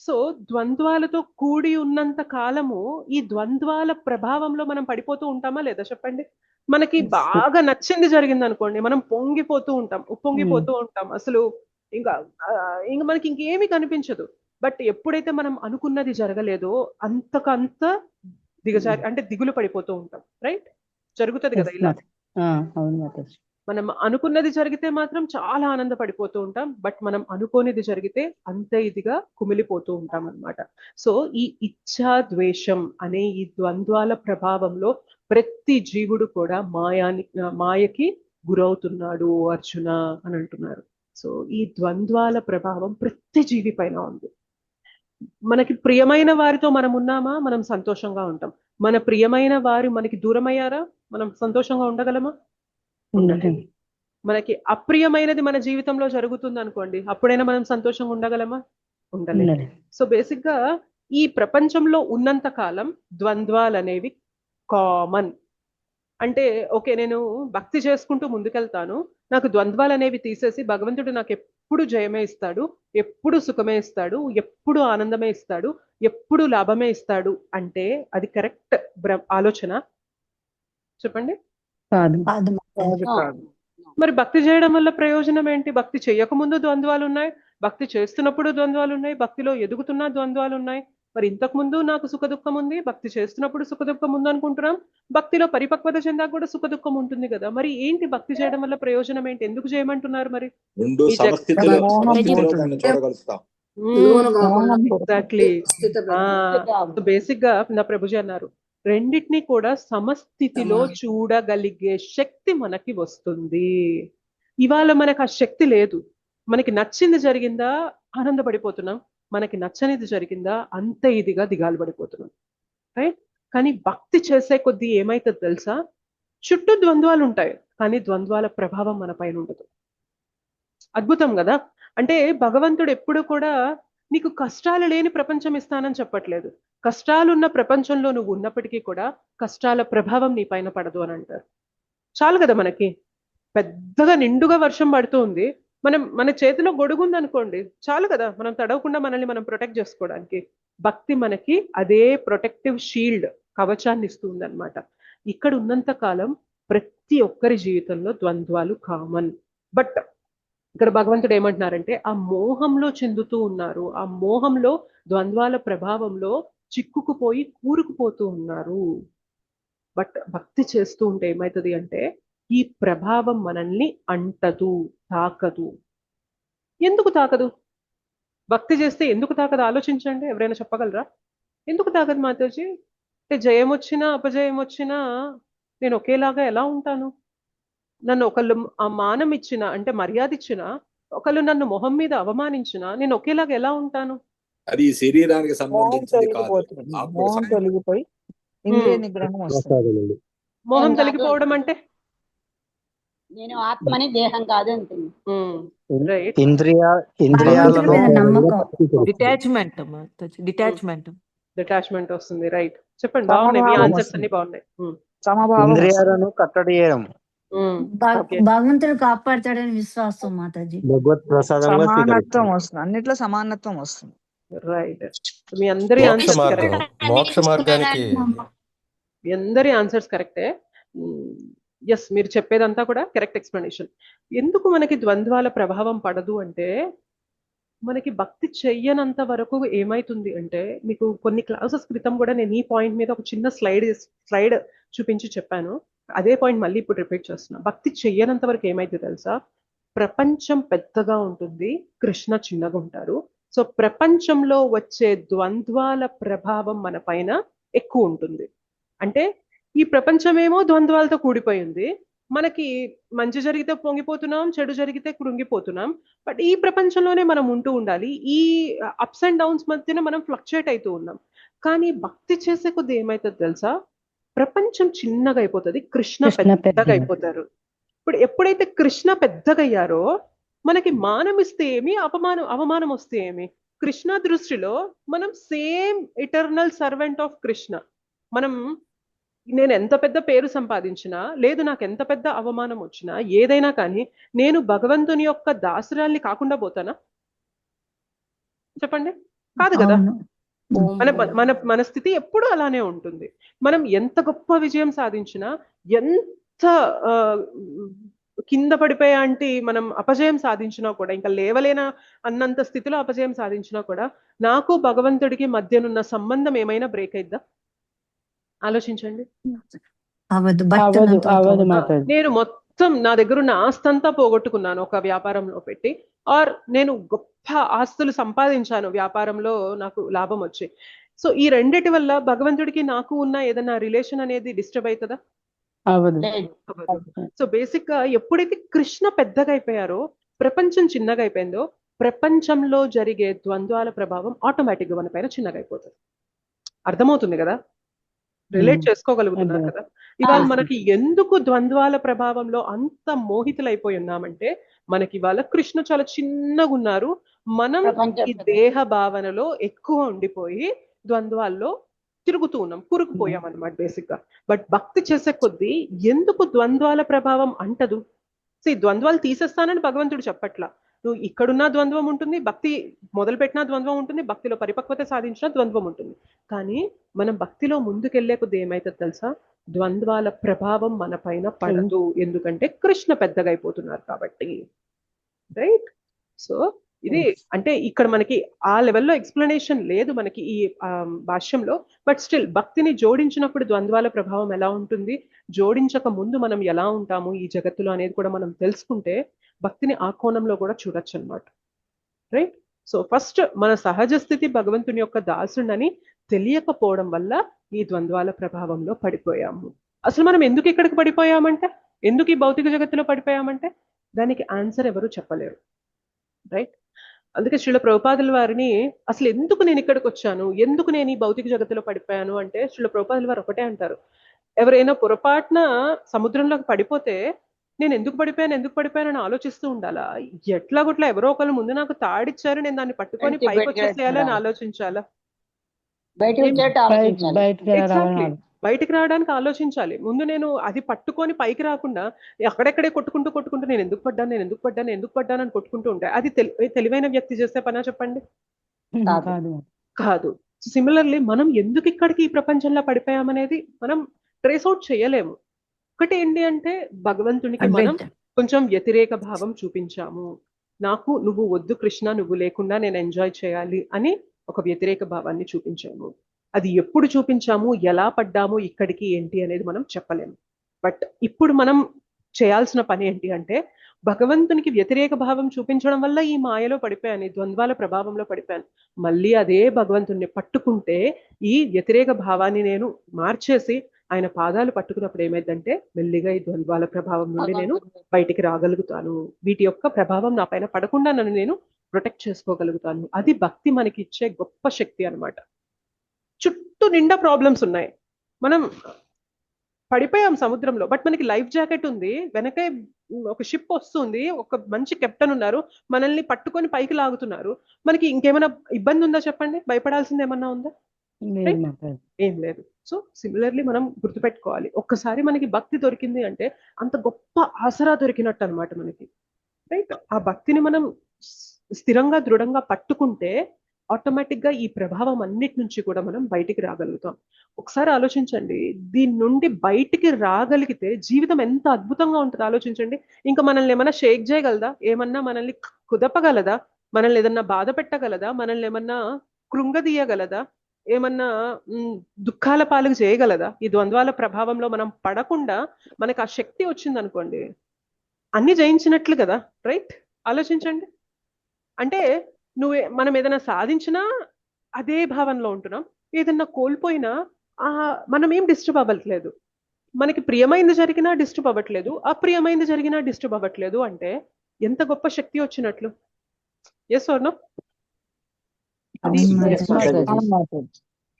సో ద్వంద్వాలతో కూడి ఉన్నంత కాలము ఈ ద్వంద్వాల ప్రభావంలో మనం పడిపోతూ ఉంటామా లేదా చెప్పండి? మనకి బాగా నచ్చింది జరిగింది అనుకోండి, మనం పొంగిపోతూ ఉంటాం, ఉప్పొంగిపోతూ ఉంటాం, అసలు ఇంకా ఇంకా మనకి ఇంకేమీ కనిపించదు. బట్ ఎప్పుడైతే మనం అనుకున్నది జరగలేదో అంతకంత దిగజారి అంటే దిగులు పడిపోతూ ఉంటాం. రైట్? జరుగుతుంది కదా ఇలా. మనం అనుకున్నది జరిగితే మాత్రం చాలా ఆనందపడిపోతూ ఉంటాం, బట్ మనం అనుకోనిది జరిగితే అంత ఇదిగా కుమిలిపోతూ ఉంటాం అన్నమాట. సో ఈ ఇచ్ఛా ద్వేషం అనే ఈ ద్వంద్వాల ప్రభావంలో ప్రతి జీవుడు కూడా మాయకి గురవుతున్నాడు అర్జున అని అంటున్నారు. సో ఈ ద్వంద్వాల ప్రభావం ప్రతి జీవి పైన ఉంది. మనకి ప్రియమైన వారితో మనం ఉన్నామా, మనం సంతోషంగా ఉంటాం. మన ప్రియమైన వారు మనకి దూరమయ్యారా, మనం సంతోషంగా ఉండగలమా? ఉండలేము. మనకి అప్రియమైనది మన జీవితంలో జరుగుతుంది అనుకోండి, అప్పుడైనా మనం సంతోషంగా ఉండగలమా? ఉండలేము. సో బేసిక్ గా ఈ ప్రపంచంలో ఉన్నంత కాలం ద్వంద్వాలు అనేవి కామన్. అంటే ఓకే, నేను భక్తి చేసుకుంటూ ముందుకెళ్తాను, నాకు ద్వంద్వాలు అనేవి తీసేసి భగవంతుడు నాకు ఎప్పుడు జయమే ఇస్తాడు, ఎప్పుడు సుఖమే ఇస్తాడు, ఎప్పుడు ఆనందమే ఇస్తాడు, ఎప్పుడు లాభమే ఇస్తాడు అంటే అది కరెక్ట్ ఆలోచన? చెప్పండి. మరి భక్తి చేయడం వల్ల ప్రయోజనం ఏంటి? భక్తి చేయకముందు ద్వంద్వాలు ఉన్నాయి, భక్తి చేస్తున్నప్పుడు ద్వంద్వాలు ఉన్నాయి, భక్తిలో ఎదుగుతున్న ద్వంద్వాలు ఉన్నాయి. మరి ఇంతకు ముందు నాకు సుఖ దుఃఖం ఉంది, భక్తి చేస్తున్నప్పుడు సుఖ దుఃఖం ఉంది అనుకుంటున్నాం, భక్తిలో పరిపక్వత చెందాక కూడా సుఖ దుఃఖం ఉంటుంది కదా. మరి ఏంటి భక్తి చేయడం వల్ల ప్రయోజనం ఏంటి? ఎందుకు చేయమంటున్నారు? మరి ఎగ్జాక్ట్లీ. బేసిక్ గా నా ప్రభుజీ అన్నారు, రెండిటిని కూడా సమస్థితిలో చూడగలిగే శక్తి మనకి వస్తుంది. ఇవాళ మనకు ఆ శక్తి లేదు. మనకి నచ్చింది జరిగిందా ఆనందపడిపోతున్నాం, మనకి నచ్చనిది జరిగిందా అంత ఇదిగా దిగాలు పడిపోతున్నాం. రైట్? కానీ భక్తి చేసే కొద్దీ ఏమైతుంది తెలుసా? చుట్టూ ద్వంద్వాలు ఉంటాయి, కానీ ద్వంద్వాల ప్రభావం మన పైన ఉండదు. అద్భుతం కదా. అంటే భగవంతుడు ఎప్పుడు కూడా నీకు కష్టాలు లేని ప్రపంచం ఇస్తానని చెప్పట్లేదు. కష్టాలున్న ప్రపంచంలో నువ్వు ఉన్నప్పటికీ కూడా కష్టాల ప్రభావం నీ పైన పడదు అని అంటారు. చాలు కదా, మనకి పెద్దగా నిండుగా వర్షం పడుతూ ఉంది, మన చేతిలో గొడుగుంది అనుకోండి, చాలు కదా, మనం తడవకుండా మనల్ని మనం ప్రొటెక్ట్ చేసుకోవడానికి. భక్తి మనకి అదే ప్రొటెక్టివ్ షీల్డ్, కవచాన్ని ఇస్తుంది అనమాట. ఇక్కడ ఉన్నంత కాలం ప్రతి ఒక్కరి జీవితంలో ద్వంద్వాలు కామన్. బట్ ఇక్కడ భగవంతుడు ఏమంటున్నారంటే ఆ మోహంలో చెందుతూ ఉన్నారు, ఆ మోహంలో ద్వంద్వాల ప్రభావంలో చిక్కుకుపోయి కూరుకుపోతూ ఉన్నారు. బట్ భక్తి చేస్తూ ఉంటే ఏమవుతుంది అంటే ఈ ప్రభావం మనల్ని అంటదు, తాకదు. ఎందుకు తాకదు? భక్తి చేస్తే ఎందుకు తాకదు ఆలోచించండి. ఎవరైనా చెప్పగలరా? ఎందుకు తాకదు మాతాజీ? అంటే జయం వచ్చినా అపజయం వచ్చినా నేను ఒకేలాగా ఎలా ఉంటాను? నన్ను ఒకళ్ళు ఆ మానం ఇచ్చిన అంటే మర్యాద ఇచ్చిన, ఒకళ్ళు నన్ను మొహం మీద అవమానించినా నేను ఒకేలాగా ఎలా ఉంటాను? అది శరీరానికి సంబంధించింది కాదు. మోహం తొలగిపోవడం అంటే నేను ఆత్మని దేహం కాదు అంటుంది. డిటాచ్మెంట్ వస్తుంది. రైట్? చెప్పండి. బాగున్నాయి మీ ఆన్సర్స్ అన్ని బాగున్నాయి. ఇంద్రియాలను కట్టడి చేయడం, భగవంతుడు కాపాడతాడని విశ్వాసం మాతాజీ. సమానత్వం వస్తుంది, అన్నిట్లో సమానత్వం వస్తుంది. రైట్. మీ అందరి ఆన్సర్స్ కరెక్ట్, మోక్ష మార్గానికి మీ అందరి ఆన్సర్స్ కరెక్టే. ఎస్, మీరు చెప్పేదంతా కూడా కరెక్ట్ ఎక్స్ప్లెనేషన్. ఎందుకు మనకి ద్వంద్వాల ప్రభావం పడదు అంటే మనకి భక్తి చెయ్యనంత వరకు ఏమైతుంది అంటే, మీకు కొన్ని క్లాసెస్ క్రితం కూడా నేను ఈ పాయింట్ మీద ఒక చిన్న స్లైడ్ చూపించి చెప్పాను. అదే పాయింట్ మళ్ళీ ఇప్పుడు రిపీట్ చేస్తున్నా. భక్తి చెయ్యనంత వరకు ఏమైతే తెలుసా, ప్రపంచం పెద్దగా ఉంటుంది, కృష్ణ చిన్నగా ఉంటారు. సో ప్రపంచంలో వచ్చే ద్వంద్వాల ప్రభావం మన పైన ఎక్కువ ఉంటుంది. అంటే ఈ ప్రపంచమేమో ద్వంద్వాలతో కూడిపోయింది, మనకి మంచి జరిగితే పొంగిపోతున్నాం, చెడు జరిగితే కృంగిపోతున్నాం. బట్ ఈ ప్రపంచంలోనే మనం ఉంటూ ఉండాలి. ఈ అప్స్ అండ్ డౌన్స్ మధ్యన మనం ఫ్లక్చుయేట్ అవుతూ ఉన్నాం. కానీ భక్తి చేసే కొద్ది ఏమైతుంది తెలుసా, ప్రపంచం చిన్నగా అయిపోతుంది, కృష్ణ పెద్దగా అయిపోతారు. ఇప్పుడు ఎప్పుడైతే కృష్ణ పెద్దగా అయ్యారో మనకి మానం ఇస్తే ఏమి, అవమానం వస్తే ఏమి, కృష్ణ దృష్టిలో మనం same eternal servant of Krishna. మనం నేను ఎంత పెద్ద పేరు సంపాదించినా, లేదు నాకు ఎంత పెద్ద అవమానం వచ్చినా, ఏదైనా కానీ నేను భగవంతుని యొక్క దాసురాల్ని కాకుండా పోతానా? చెప్పండి, కాదు కదా. మన మన మన స్థితి ఎప్పుడు అలానే ఉంటుంది. మనం ఎంత గొప్ప విజయం సాధించినా, ఎంత కింద పడిపోయా అంటే మనం అపజయం సాధించినా కూడా, ఇంకా లేవలేన అన్నంత స్థితిలో అపజయం సాధించినా కూడా, నాకు భగవంతుడికి మధ్యనున్న సంబంధం ఏమైనా బ్రేక్ అయిద్దా? ఆలోచించండి. నేను మొత్తం నా దగ్గర ఉన్న ఆస్తంతా పోగొట్టుకున్నాను ఒక వ్యాపారంలో పెట్టి, ఆర్ నేను గొప్ప ఆస్తులు సంపాదించాను వ్యాపారంలో, నాకు లాభం వచ్చి. సో ఈ రెండిటి వల్ల భగవంతుడికి నాకు ఉన్న ఏదైనా రిలేషన్ అనేది డిస్టర్బ్ అవుతుందా? సో బేసిక్ గా ఎప్పుడైతే కృష్ణ పెద్దగా అయిపోయారో, ప్రపంచం చిన్నగా అయిపోయిందో, ప్రపంచంలో జరిగే ద్వంద్వాల ప్రభావం ఆటోమేటిక్ గా మన పైన చిన్నగా అయిపోతుంది. అర్థమవుతుంది కదా, రిలేట్ చేసుకోగలుగుతున్నారు కదా. ఇవాళ మనకి ఎందుకు ద్వంద్వాల ప్రభావంలో అంత మోహితులైపోయి ఉన్నామంటే, మనకి ఇవాళ కృష్ణ చాలా చిన్నగా ఉన్నారు, మనం ఈ దేహ భావనలో ఎక్కువ ఉండిపోయి ద్వంద్వాల్లో తిరుగుతూ ఉన్నాం, కురుకుపోయాం అనమాట బేసిక్ గా. బట్ భక్తి చేసే కొద్దీ ఎందుకు ద్వంద్వాల ప్రభావం అంటదు? సో ఈ ద్వంద్వాలు తీసేస్తానని భగవంతుడు చెప్పట్లా. నువ్వు ఇక్కడున్న ద్వంద్వం ఉంటుంది, భక్తి మొదలుపెట్టిన ద్వంద్వం ఉంటుంది, భక్తిలో పరిపక్వత సాధించిన ద్వంద్వం ఉంటుంది. కానీ మనం భక్తిలో ముందుకెళ్లే కొద్ది ఏమైతుంది తెలుసా? ద్వంద్వాల ప్రభావం మన పైన పడదు, ఎందుకంటే కృష్ణ పెద్దగా అయిపోతున్నారు కాబట్టి. రైట్? సో ఇది అంటే ఇక్కడ మనకి ఆ లెవెల్లో ఎక్స్ప్లెనేషన్ లేదు మనకి ఈ భాష్యంలో. బట్ స్టిల్ భక్తిని జోడించినప్పుడు ద్వంద్వాల ప్రభావం ఎలా ఉంటుంది, జోడించక ముందు మనం ఎలా ఉంటాము ఈ జగత్తులో అనేది కూడా మనం తెలుసుకుంటే భక్తిని ఆ కోణంలో కూడా చూడొచ్చు అనమాట. రైట్? సో ఫస్ట్ మన సహజ స్థితి భగవంతుని యొక్క దాసుడని తెలియకపోవడం వల్ల ఈ ద్వంద్వాల ప్రభావంలో పడిపోయాము. అసలు మనం ఎందుకు ఇక్కడికి పడిపోయామంటే, ఎందుకు ఈ భౌతిక జగత్తులో పడిపోయామంటే దానికి ఆన్సర్ ఎవరు చెప్పలేరు. రైట్? అందుకే శ్రీల ప్రభుపాదుల వారిని అసలు ఎందుకు నేను ఇక్కడికి వచ్చాను, ఎందుకు నేను ఈ భౌతిక జగత్తులో పడిపోయాను అంటే, శ్రీల ప్రభుపాదుల వారు ఒకటే అంటారు, ఎవరైనా పొరపాటున సముద్రంలోకి పడిపోతే నేను ఎందుకు పడిపోయాను అని ఆలోచిస్తూ ఉండాలా? ఎట్లాగొట్లా ఎవరో ఒకళ్ళు ముందు నాకు తాడిచ్చారు, నేను దాన్ని పట్టుకొని పైకి వచ్చేసేయాలని ఆలోచించాలా? బయటికి రావడానికి ఆలోచించాలి. ముందు నేను అది పట్టుకొని పైకి రాకుండా అక్కడెక్కడే కొట్టుకుంటూ నేను ఎందుకు పడ్డాను అని కొట్టుకుంటూ ఉంటాయి. అది తెలివైన వ్యక్తి చేసే పనా చెప్పండి? కాదు. సిమిలర్లీ మనం ఎందుకు ఇక్కడికి ఈ ప్రపంచంలో పడిపోయామనేది మనం ట్రేస్ అవుట్ చేయలేము. ఒకటి ఏంటి అంటే, భగవంతునికి మనం కొంచెం వ్యతిరేక భావం చూపించాము. నాకు నువ్వు వద్దు కృష్ణ, నువ్వు లేకుండా నేను ఎంజాయ్ చేయాలి అని ఒక వ్యతిరేక భావాన్ని చూపించాము. అది ఎప్పుడు చూపించాము, ఎలా పడ్డాము ఇక్కడికి ఏంటి అనేది మనం చెప్పలేము. బట్ ఇప్పుడు మనం చేయాల్సిన పని ఏంటి అంటే, భగవంతునికి వ్యతిరేక భావం చూపించడం వల్ల ఈ మాయలో పడిపోయాను, ఈ ద్వంద్వాల ప్రభావంలో పడిపోయాను. మళ్ళీ అదే భగవంతుణ్ణి పట్టుకుంటే ఈ వ్యతిరేక భావాన్ని నేను మార్చేసి ఆయన పాదాలు పట్టుకున్నప్పుడు ఏమైందంటే, మెల్లిగా ఈ ద్వంద్వాల ప్రభావం నుండి నేను బయటికి రాగలుగుతాను. వీటి యొక్క ప్రభావం నా పైన పడకుండా నన్ను నేను ప్రొటెక్ట్ చేసుకోగలుగుతాను. అది భక్తి మనకి ఇచ్చే గొప్ప శక్తి అన్నమాట. చుట్టూ నిండా ప్రాబ్లమ్స్ ఉన్నాయి, మనం పడిపోయాం సముద్రంలో, బట్ మనకి లైఫ్ జాకెట్ ఉంది, వెనకే ఒక షిప్ వస్తుంది, ఒక మంచి కెప్టెన్ ఉన్నారు, మనల్ని పట్టుకొని పైకి లాగుతున్నారు. మనకి ఇంకేమైనా ఇబ్బంది ఉందా చెప్పండి? భయపడాల్సింది ఏమన్నా ఉందా? ఏం లేదు. సో సిమిలర్లీ మనం గుర్తుపెట్టుకోవాలి, ఒక్కసారి మనకి భక్తి దొరికింది అంటే అంత గొప్ప ఆసరా దొరికినట్టు అనమాట మనకి. రైట్? ఆ భక్తిని మనం స్థిరంగా దృఢంగా పట్టుకుంటే ఆటోమేటిక్ గా ఈ ప్రభావం అన్నిటి నుంచి కూడా మనం బయటికి రాగలుగుతాం. ఒకసారి ఆలోచించండి, దీని నుండి బయటికి రాగలిగితే జీవితం ఎంత అద్భుతంగా ఉంటుంది ఆలోచించండి. ఇంకా మనల్ని ఏమన్నా షేక్ చేయగలదా? ఏమన్నా మనల్ని కుదపగలదా? మనల్ని ఏదన్నా బాధ పెట్టగలదా? మనల్ని ఏమన్నా కృంగదీయగలదా? ఏమన్నా దుఃఖాల పాలకు చేయగలదా? ఈ ద్వంద్వాల ప్రభావంలో మనం పడకుండా మనకు ఆ శక్తి వచ్చింది అనుకోండి, అన్ని జయించినట్లు కదా. రైట్? ఆలోచించండి. అంటే మనం ఏదైనా సాధించినా అదే భావనలో ఉంటున్నాం, ఏదన్నా కోల్పోయినా మనం ఏం డిస్టర్బ్ అవ్వట్లేదు. మనకి ప్రియమైంది జరిగినా డిస్టర్బ్ అవ్వట్లేదు, అప్రియమైంది జరిగినా డిస్టర్బ్ అవ్వట్లేదు. అంటే ఎంత గొప్ప శక్తి వచ్చినట్లు. Yes or no?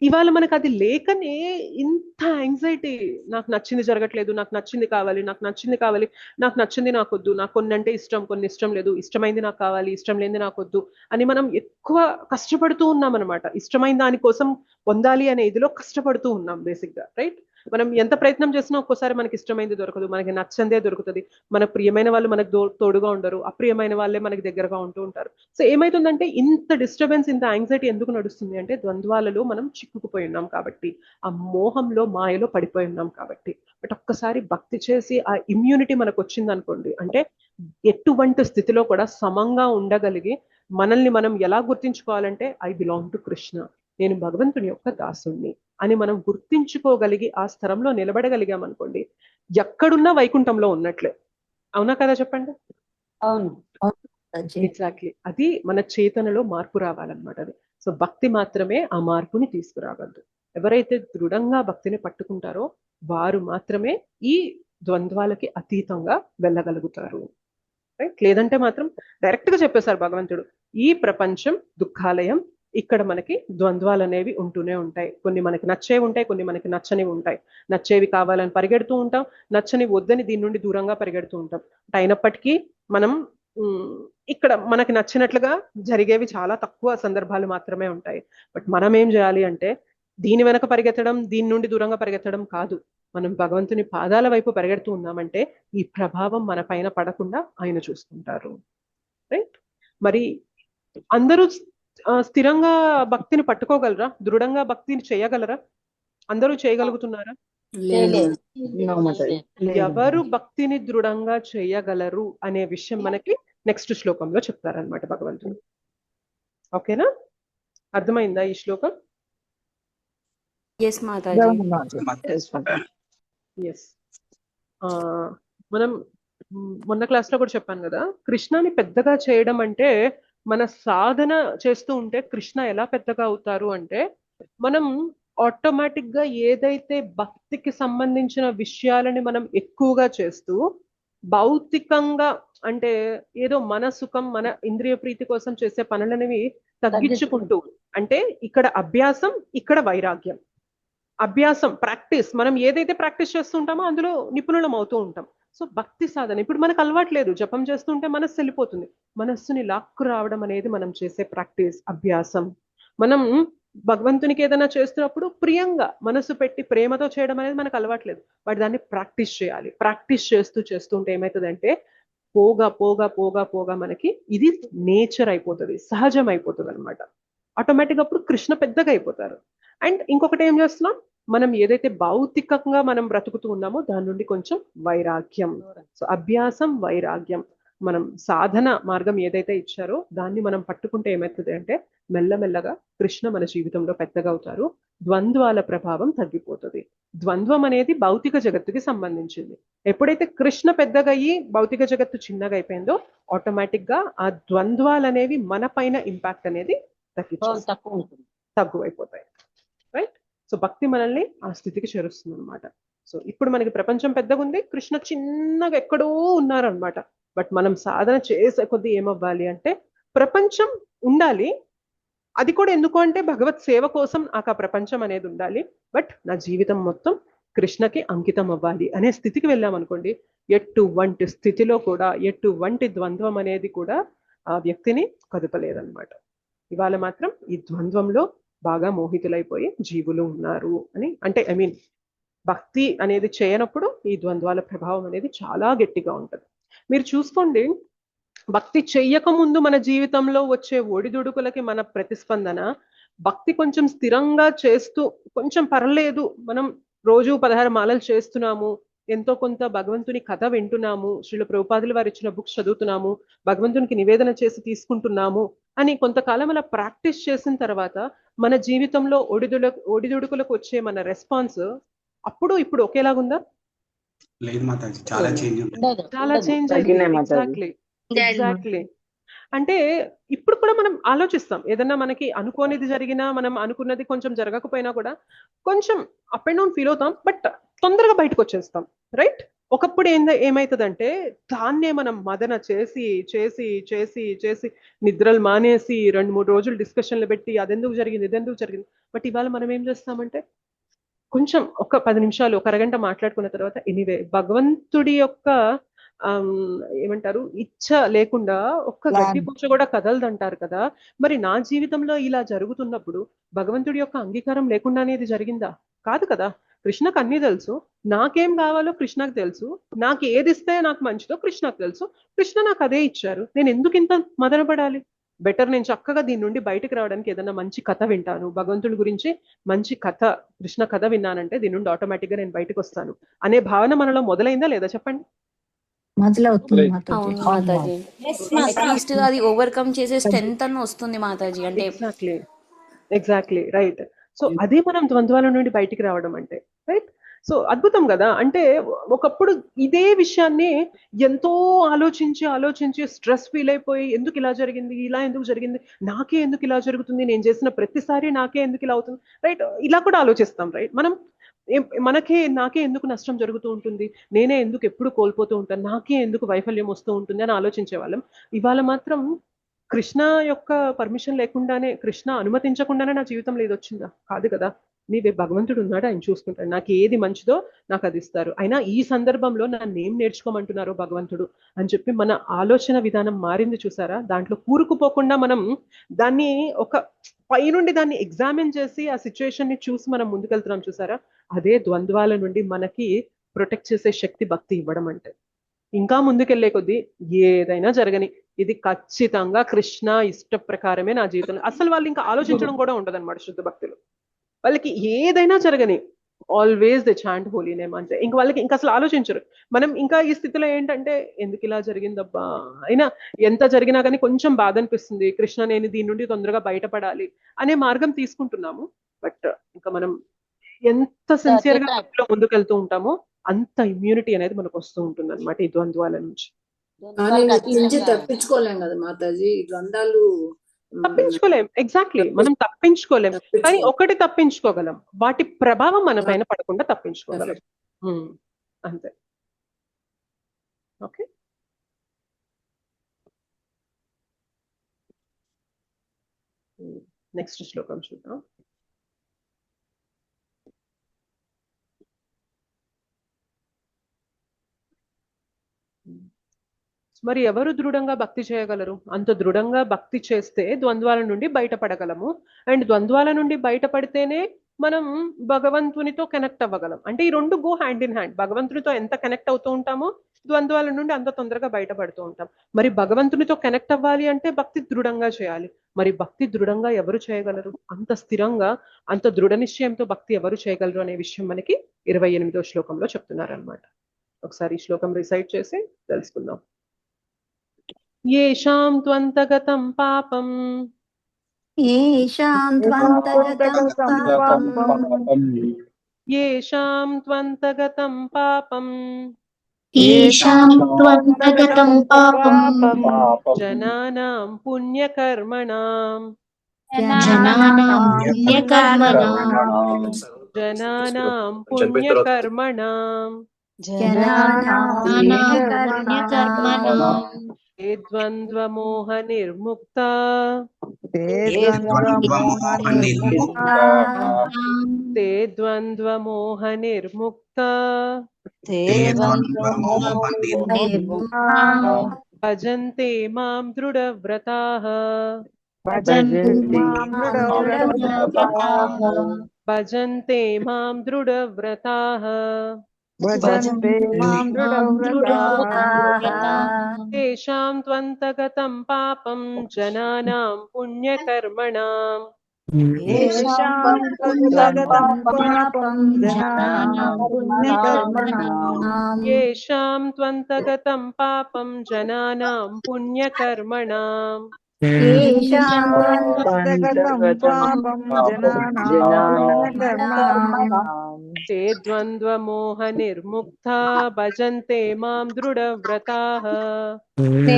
ఇవాళ మనకు అది లేకనే ఇంత యాంగ్జైటీ, నాకు నచ్చింది జరగట్లేదు, నాకు నచ్చింది కావాలి, నాకు నచ్చింది కావాలి, నాకు నచ్చింది నాకొద్దు, నాకు కొన్ని అంటే ఇష్టం, కొన్ని ఇష్టం లేదు, ఇష్టమైంది నాకు కావాలి, ఇష్టం లేనిది నాకొద్దు అని మనం ఎక్కువ కష్టపడుతూ ఉన్నాం అనమాట. ఇష్టమైన దానికోసం పొందాలి అనే ఇదిలో కష్టపడుతూ ఉన్నాం బేసిక్ గా, రైట్? మనం ఎంత ప్రయత్నం చేసినా ఒక్కోసారి మనకి ఇష్టమైంది దొరకదు, మనకి నచ్చందే దొరుకుతుంది. మనకు ప్రియమైన వాళ్ళు మనకు తోడుగా ఉండరు, అప్రియమైన వాళ్ళే మనకి దగ్గరగా ఉంటూ ఉంటారు. సో ఏమైతుందంటే ఇంత డిస్టర్బెన్స్, ఇంత యాంగ్జైటీ ఎందుకు నడుస్తుంది అంటే ద్వంద్వాలలో మనం చిక్కుకుపోయి ఉన్నాం కాబట్టి, ఆ మోహంలో మాయలో పడిపోయి ఉన్నాం కాబట్టి. బట్ ఒక్కసారి భక్తి చేసి ఆ ఇమ్యూనిటీ మనకు వచ్చింది అనుకోండి, అంటే ఎటువంటి స్థితిలో కూడా సమంగా ఉండగలిగి మనల్ని మనం ఎలా గుర్తించుకోవాలంటే ఐ బిలాంగ్ టు కృష్ణ, నేను భగవంతుని యొక్క దాసుణ్ణి అని మనం గుర్తించుకోగలిగి ఆ స్థలంలో నిలబడగలిగాం అనుకోండి, ఎక్కడున్నా వైకుంఠంలో ఉన్నట్లే. అవునా కదా చెప్పండి? అవును. ఎగ్జాక్ట్లీ. అది మన చేతనలో మార్పు రావాలన్నమాట. అది సో భక్తి మాత్రమే ఆ మార్పుని తీసుకురాగలదు. ఎవరైతే దృఢంగా భక్తిని పట్టుకుంటారో వారు మాత్రమే ఈ ద్వంద్వాలకి అతీతంగా వెళ్ళగలుగుతారు, రైట్? లేదంటే మాత్రం డైరెక్ట్ గా చెప్పేశారు భగవంతుడు, ఈ ప్రపంచం దుఃఖాలయం, ఇక్కడ మనకి ద్వంద్వాలు అనేవి ఉంటూనే ఉంటాయి. కొన్ని మనకి నచ్చేవి ఉంటాయి, కొన్ని మనకి నచ్చనివి ఉంటాయి. నచ్చేవి కావాలని పరిగెడుతూ ఉంటాం, నచ్చని వద్దని దీని నుండి దూరంగా పరిగెడుతూ ఉంటాం. అయినప్పటికీ మనం ఇక్కడ మనకి నచ్చినట్లుగా జరిగేవి చాలా తక్కువ సందర్భాలు మాత్రమే ఉంటాయి. బట్ మనం ఏం చేయాలి అంటే దీని వెనక పరిగెత్తడం, దీని నుండి దూరంగా పరిగెత్తడం కాదు, మనం భగవంతుని పాదాల వైపు పరిగెడుతూ ఉన్నామంటే ఈ ప్రభావం మన పైన పడకుండా ఆయన చూసుకుంటారు, రైట్? మరి అందరూ స్థిరంగా భక్తిని పట్టుకోగలరా? దృఢంగా భక్తిని చేయగలరా? అందరూ చేయగలుగుతున్నారా? ఎవరు భక్తిని దృఢంగా చేయగలరు అనే విషయం మనకి నెక్స్ట్ శ్లోకంలో చెప్తారనమాట భగవంతుడు. ఓకేనా? అర్థమైందా ఈ శ్లోకం? ఎస్ మాతాజీ. ఎస్. మనం మొన్న క్లాస్ లో కూడా చెప్పాను కదా, కృష్ణని పెద్దగా చేయడం అంటే మన సాధన చేస్తూ ఉంటే కృష్ణ ఎలా పెద్దగా అవుతారు అంటే, మనం ఆటోమేటిక్ గా ఏదైతే భక్తికి సంబంధించిన విషయాలని మనం ఎక్కువగా చేస్తూ భౌతికంగా అంటే ఏదో మన సుఖం, మన ఇంద్రియ ప్రీతి కోసం చేసే పనులనేవి తగ్గించుకుంటూ, అంటే ఇక్కడ అభ్యాసం, ఇక్కడ వైరాగ్యం. అభ్యాసం ప్రాక్టీస్, మనం ఏదైతే ప్రాక్టీస్ చేస్తుంటామో అందులో నిపుణులం అవుతూ ఉంటాం. సో భక్తి సాధన ఇప్పుడు మనకు అలవాట్లేదు, జపం చేస్తుంటే మనస్సు వెళ్ళిపోతుంది, మనస్సుని లాక్కు రావడం అనేది మనం చేసే ప్రాక్టీస్, అభ్యాసం. మనం భగవంతునికి ఏదైనా చేస్తున్నప్పుడు ప్రియంగా మనసు పెట్టి ప్రేమతో చేయడం అనేది మనకు అలవాట్లేదు, వాటి దాన్ని ప్రాక్టీస్ చేయాలి. ప్రాక్టీస్ చేస్తుంటే ఏమవుతుందంటే పోగా పోగా పోగా పోగా మనకి ఇది నేచర్ అయిపోతుంది, సహజం అయిపోతుంది అనమాట. ఆటోమేటిక్ అప్పుడు కృష్ణ పెద్దగా అయిపోతారు. అండ్ ఇంకొకటి ఏం చేస్తున్నాం, మనం ఏదైతే భౌతికంగా మనం బ్రతుకుతూ ఉన్నామో దాని నుండి కొంచెం వైరాగ్యం. సో అభ్యాసం, వైరాగ్యం, మనం సాధన మార్గం ఏదైతే ఇచ్చారో దాన్ని మనం పట్టుకుంటే ఏమవుతుంది అంటే మెల్లమెల్లగా కృష్ణ మన జీవితంలో పెద్దగా అవుతారు, ద్వంద్వాల ప్రభావం తగ్గిపోతుంది. ద్వంద్వం అనేది భౌతిక జగత్తుకి సంబంధించింది. ఎప్పుడైతే కృష్ణ పెద్దగా అయ్యి భౌతిక జగత్తు చిన్నగా అయిపోయిందో ఆటోమేటిక్ గా ఆ ద్వంద్వాలు అనేవి మన పైన ఇంపాక్ట్ అనేది తక్కువైపోతాయి, రైట్? సో భక్తి మనల్ని ఆ స్థితికి చేరుస్తుంది అనమాట. సో ఇప్పుడు మనకి ప్రపంచం పెద్దగా ఉంది, కృష్ణ చిన్నగా ఎక్కడో ఉన్నారనమాట. బట్ మనం సాధన చేసే కొద్దీ ఏమవ్వాలి అంటే ప్రపంచం ఉండాలి, అది కూడా ఎందుకు అంటే భగవత్ సేవ కోసం ఆ ప్రపంచం అనేది ఉండాలి, బట్ నా జీవితం మొత్తం కృష్ణకి అంకితం అవ్వాలి అనే స్థితికి వెళ్ళామనుకోండి, ఎటువంటి స్థితిలో కూడా ఎటువంటి ద్వంద్వం అనేది కూడా ఆ వ్యక్తిని కదపలేదన్నమాట. ఇవాళ మాత్రం ఈ ద్వంద్వంలో బాగా మోహితులైపోయి జీవులు ఉన్నారు అని, అంటే ఐ మీన్ భక్తి అనేది చేయనప్పుడు ఈ ద్వంద్వాల ప్రభావం అనేది చాలా గట్టిగా ఉంటుంది. మీరు చూసుకోండి, భక్తి చెయ్యక ముందు మన జీవితంలో వచ్చే ఒడిదుడుకులకి మన ప్రతిస్పందన, భక్తి కొంచెం స్థిరంగా చేస్తూ కొంచెం పర్లేదు, మనం రోజు 16 మాలలు చేస్తున్నాము, ఎంతో కొంత భగవంతుని కథ వింటున్నాము, శ్రీల ప్రభుపాదులు వారు ఇచ్చిన బుక్స్ చదువుతున్నాము, భగవంతునికి నివేదన చేసి తీసుకుంటున్నాము అని కొంతకాలం అలా ప్రాక్టీస్ చేసిన తర్వాత మన జీవితంలో ఒడిదుడుకులకు వచ్చే మన రెస్పాన్స్ అప్పుడు ఇప్పుడు ఒకేలాగుందా? లేదు మాతాజీ, చాలా చేంజ్ అయింది. ఎగ్జాక్ట్లీ. అంటే ఇప్పుడు కూడా మనం ఆలోచిస్తాం, ఏదన్నా మనకి అనుకోనిది జరిగినా, మనం అనుకున్నది కొంచెం జరగకపోయినా కూడా కొంచెం అప్ అండ్ డౌన్ ఫీల్ అవుతాం, బట్ తొందరగా బయటకు వచ్చేస్తాం, రైట్? ఒకప్పుడు ఏమైతుందంటే దాన్నే మనం మదన చేసి చేసి చేసి చేసి నిద్రలు మానేసి 2-3 రోజులు డిస్కషన్లు పెట్టి అదెందుకు జరిగింది ఇదెందుకు జరిగింది. బట్ ఇవాళ మనం ఏం చేస్తామంటే కొంచెం ఒక 10 నిమిషాలు ఒక అరగంట మాట్లాడుకున్న తర్వాత ఎనీవే భగవంతుడి యొక్క ఏమంటారు ఇచ్చ లేకుండా ఒక్క గడ్డి పూచ కూడా కదలదంటారు కదా. మరి నా జీవితంలో ఇలా జరుగుతున్నప్పుడు భగవంతుడి యొక్క అంగీకారం లేకుండానే ఇది జరిగిందా? కాదు కదా. కృష్ణకు అన్ని తెలుసు, నాకేం కావాలో కృష్ణకు తెలుసు, నాకు ఏది ఇస్తే నాకు మంచిదో కృష్ణకు తెలుసు, కృష్ణ నాకు అదే ఇచ్చారు. నేను ఎందుకు ఇంత మదనపడాలి? బెటర్ నేను చక్కగా దీని నుండి బయటకు రావడానికి ఏదైనా మంచి కథ వింటాను, భగవంతుడి గురించి మంచి కథ కృష్ణ కథ విన్నానంటే దీని నుండి ఆటోమేటిక్ గా నేను బయటకు వస్తాను అనే భావన మనలో మొదలైందా లేదా చెప్పండి? మొదలవుతుంది అవును మాతాజీ. అట్లీస్ట్ అది ఓవర్కమ్ చేసే స్ట్రెంత్ అన్న వస్తుంది మాతాజీ. అంటే ఎగ్జాక్ట్లీ రైట్. సో అదే మనం ద్వంద్వాల నుండి బయటికి రావడం అంటే, రైట్. సో అద్భుతం కదా. అంటే ఒకప్పుడు ఇదే విషయాన్ని ఎంతో ఆలోచించి స్ట్రెస్ ఫీల్ అయిపోయి ఎందుకు ఇలా జరిగింది, ఇలా ఎందుకు జరిగింది, నాకే ఎందుకు ఇలా జరుగుతుంది, నేను చేసిన ప్రతిసారి నాకే ఎందుకు ఇలా అవుతుంది, రైట్. ఇలా కూడా ఆలోచిస్తాం, రైట్. మనం నాకే ఎందుకు నష్టం జరుగుతూ ఉంటుంది, నేనే ఎందుకు ఎప్పుడు కోల్పోతూ ఉంటాను, నాకే ఎందుకు వైఫల్యం వస్తూ ఉంటుంది అని ఆలోచించే వాళ్ళం. ఇవాళ మాత్రం కృష్ణ యొక్క పర్మిషన్ లేకుండానే, కృష్ణ అనుమతించకుండానే నా జీవితంలో ఇది వచ్చిందా? కాదు కదా. నీవే భగవంతుడు ఉన్నాడు, ఆయన చూసుకుంటాడు, నాకు ఏది మంచిదో నాకు అది ఇస్తారు. అయినా ఈ సందర్భంలో నన్ను ఏం నేర్చుకోమంటున్నారో భగవంతుడు అని చెప్పి మన ఆలోచన విధానం మారింది చూసారా. దాంట్లో కూరుకుపోకుండా మనం దాన్ని ఒక పైనుండి దాన్ని ఎగ్జామిన్ చేసి ఆ సిచ్యుయేషన్ ని చూసి మనం ముందుకెళ్తున్నాం చూసారా. అదే ద్వంద్వాల నుండి మనకి ప్రొటెక్ట్ చేసే శక్తి భక్తి ఇవ్వడం అంటే. ఇంకా ముందుకెళ్లే కొద్దీ ఏదైనా జరగని, ఇది ఖచ్చితంగా కృష్ణ ఇష్ట ప్రకారమే నా జీవితంలో, అసలు వాళ్ళు ఇంకా ఆలోచించడం కూడా ఉండదు అనమాట శుద్ధ భక్తులు. వాళ్ళకి ఏదైనా జరగని always they chant holy name అంటే ఇంక వాళ్ళకి ఇంకా అసలు ఆలోచించరు. మనం ఇంకా ఈ స్థితిలో ఏంటంటే ఎందుకు ఇలా జరిగిందబ్బా, అయినా ఎంత జరిగినా కానీ కొంచెం బాధ అనిపిస్తుంది, కృష్ణ నేను దీని నుండి తొందరగా బయటపడాలి అనే మార్గం తీసుకుంటున్నాము. బట్ ఇంకా మనం ఎంత సిన్సియర్ గా ముందుకెళ్తూ ఉంటామో అంత ఇమ్యూనిటీ అనేది మనకు వస్తూ ఉంటుంది అనమాట ఈ ద్వంద్వాల నుంచి. తప్పించుకోలేం కదా మాతాజీ, ద్వంద్వాలు తప్పించుకోలేం. ఎగ్జాక్ట్లీ, మనం తప్పించుకోలేం. కానీ ఒకటి తప్పించుకోగలం, వాటి ప్రభావం మన పైన పడకుండా తప్పించుకోగలం, అంతే. ఓకే, నెక్స్ట్ శ్లోకం చూద్దాం. మరి ఎవరు దృఢంగా భక్తి చేయగలరు? అంత దృఢంగా భక్తి చేస్తే ద్వంద్వాల నుండి బయటపడగలము. అండ్ ద్వంద్వాల నుండి బయటపడితేనే మనం భగవంతునితో కనెక్ట్ అవ్వగలం. అంటే ఈ రెండు గో హ్యాండ్ ఇన్ హ్యాండ్. భగవంతునితో ఎంత కనెక్ట్ అవుతూ ఉంటామో ద్వంద్వాల నుండి అంత తొందరగా బయటపడుతూ ఉంటాం. మరి భగవంతునితో కనెక్ట్ అవ్వాలి అంటే భక్తి దృఢంగా చేయాలి. మరి భక్తి దృఢంగా ఎవరు చేయగలరు? అంత స్థిరంగా, అంత దృఢ నిశ్చయంతో భక్తి ఎవరు చేయగలరు అనే విషయం మనకి 28వ శ్లోకంలో చెప్తున్నారు అనమాట. ఒకసారి ఈ శ్లోకం రిసైట్ చేసి తెలుసుకుందాం. येषां त्वन्तगतं पापं येषां त्वन्तगतं पापं येषां त्वन्तगतं पापं येषां त्वन्तगतं पापं जनानां पुण्यकर्मणां जनानां पुण्यकर्मणां ते द्वन्द्वमोह निर्मुक्ता भजन्ते मां दृढव्रताः भजन्ते मां दृढव्रताः तेषां त्वन्तगतं पापं जनानां पुण्यकर्मणां येषां त्वन्तगतं पापं जनानां पुण्यकर्मणां येषां त्वन्तगतं पापं जनानां पुण्यकर्मणां ते द्वन्द्वमोहनिर्मुक्ता भजन्ते मां दृढव्रताः ते ते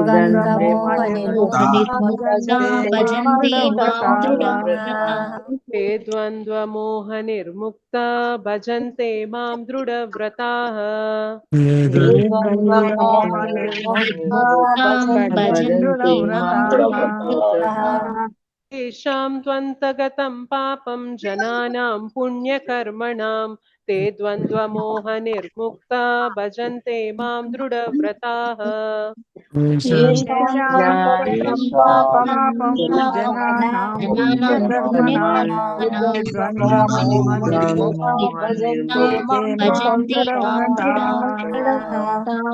द्वन्द्वमोहनिर्मुक्ता निर्मुक्ता भजन्ते मां दृढव्रताः दृढव्रताः ते द्वन्द्वमोहनिर्मुक्ता भजन्ते मां दृढव्रताः ते द्वन्द्वमोहनिर्मुक्ता भजन्ते मां दृढव्रताः तेषां त्वन्तगतं पापं जनानां पुण्यकर्मणां ते द्वन्द्वमोहनिर्मुक्ता भजन्ते मां दृढव्रताः येषां त्वन्तगतं पापं जनानां पुण्यकर्मणां ते द्वन्द्वमोहनिर्मुक्ता भजन्ते मां दृढव्रताः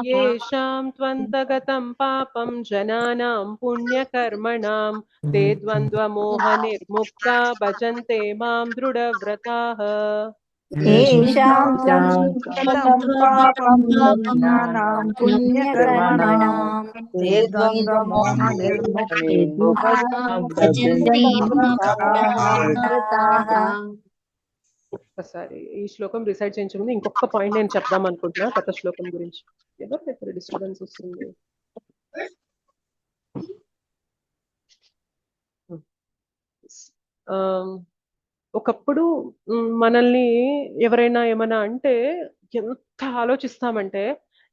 येषां त्वन्तगतं पापं जनानां पुण्यकर्मणां ते द्वन्द्वमोहनिर्मुक्ता भजन्ते मां दृढव्रताः येषां त्वन्तगतं पापं जनानां पुण्यकर्मणां ते द्वन्द्वमोहनिर्मुक्ता भजन्ते मां व्रताः ఒకసారి ఈ శ్లోకం రిసైడ్ చేయించే ముందు ఇంకొక పాయింట్ నేను చెప్దాం అనుకుంటున్నా కొత్త శ్లోకం గురించి. ఎవరు ఇక్కడ డిస్టర్బెన్స్ వస్తుంది? ఒకప్పుడు మనల్ని ఎవరైనా ఏమైనా అంటే ఎంత ఆలోచిస్తామంటే,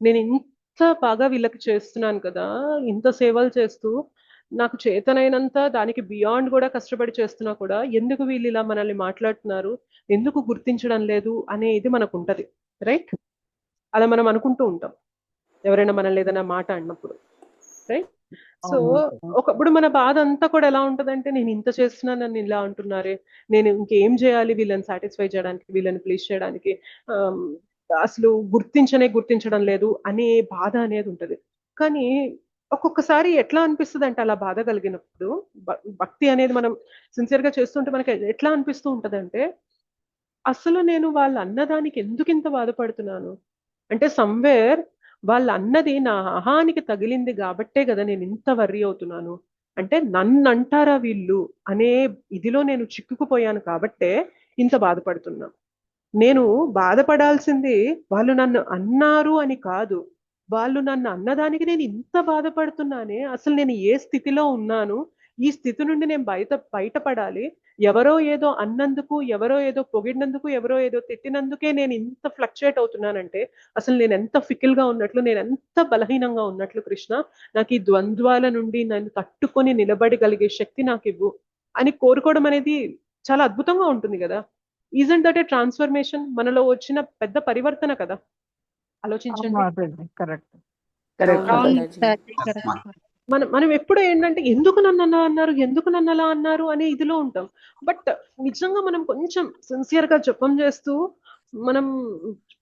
నేను ఇంత బాగా వీళ్ళకి చేస్తున్నాను కదా, ఇంత సేవలు చేస్తూ నాకు చేతనైనంత దానికి బియాండ్ కూడా కష్టపడి చేస్తున్నా కూడా ఎందుకు వీళ్ళు ఇలా మనల్ని మాట్లాడుతున్నారు, ఎందుకు గుర్తించడం లేదు అనే ఇది మనకు ఉంటది, రైట్? అలా మనం అనుకుంటూ ఉంటాం ఎవరైనా మనల్ని ఏదైనా మాట అన్నప్పుడు, రైట్? సో ఒకప్పుడు మన బాధ అంతా కూడా ఎలా ఉంటదంటే, నేను ఇంత చేస్తున్నాను నన్ను ఇలా అంటున్నారే, నేను ఇంకేం చేయాలి వీళ్ళని సాటిస్ఫై చేయడానికి, వీళ్ళని ప్లీజ్ చేయడానికి, అసలు గుర్తించడం లేదు అనే బాధ అనేది ఉంటది. కానీ ఒక్కొక్కసారి ఎట్లా అనిపిస్తుంది అంటే, అలా బాధ కలిగినప్పుడు భక్తి అనేది మనం సిన్సియర్ గా చేస్తుంటే మనకి ఎట్లా అనిపిస్తూ ఉంటదంటే, అసలు నేను వాళ్ళు అన్నదానికి ఎందుకు ఇంత బాధపడుతున్నాను అంటే, సమ్వేర్ వాళ్ళు అన్నది నా అహానికి తగిలింది కాబట్టే కదా నేను ఇంత వర్రీ అవుతున్నాను. అంటే నన్ను అంటారా వీళ్ళు అనే ఇదిలో నేను చిక్కుకుపోయాను కాబట్టే ఇంత బాధపడుతున్నా. నేను బాధపడాల్సింది వాళ్ళు నన్ను అన్నారు అని కాదు, వాళ్ళు నన్ను అన్నదానికి నేను ఇంత బాధపడుతున్నానే, అసలు నేను ఏ స్థితిలో ఉన్నాను, ఈ స్థితి నుండి నేను బయటపడాలి. ఎవరో ఏదో అన్నందుకు, ఎవరో ఏదో పొగిడినందుకు, ఎవరో ఏదో తిట్టినందుకే నేను ఇంత ఫ్లక్చుయేట్ అవుతున్నానంటే అసలు నేను ఎంత ఫికిల్ గా ఉన్నట్లు, నేను ఎంత బలహీనంగా ఉన్నట్లు కృష్ణ, నాకు ఈ ద్వంద్వాల నుండి నన్ను తట్టుకొని నిలబడగలిగే శక్తి నాకు ఇవ్వు అని కోరుకోవడం అనేది చాలా అద్భుతంగా ఉంటుంది కదా. Isn't that A transformation? మనలో వచ్చిన పెద్ద పరివర్తన కదా. ఆలోచించండి. మనం ఎప్పుడు ఏంటంటే, ఎందుకు నన్ను అలా అన్నారు, ఎందుకు నన్ను అలా అన్నారు అనే ఇదిలో ఉంటాం. బట్ నిజంగా మనం కొంచెం సిన్సియర్ గా జపం చేస్తూ మనం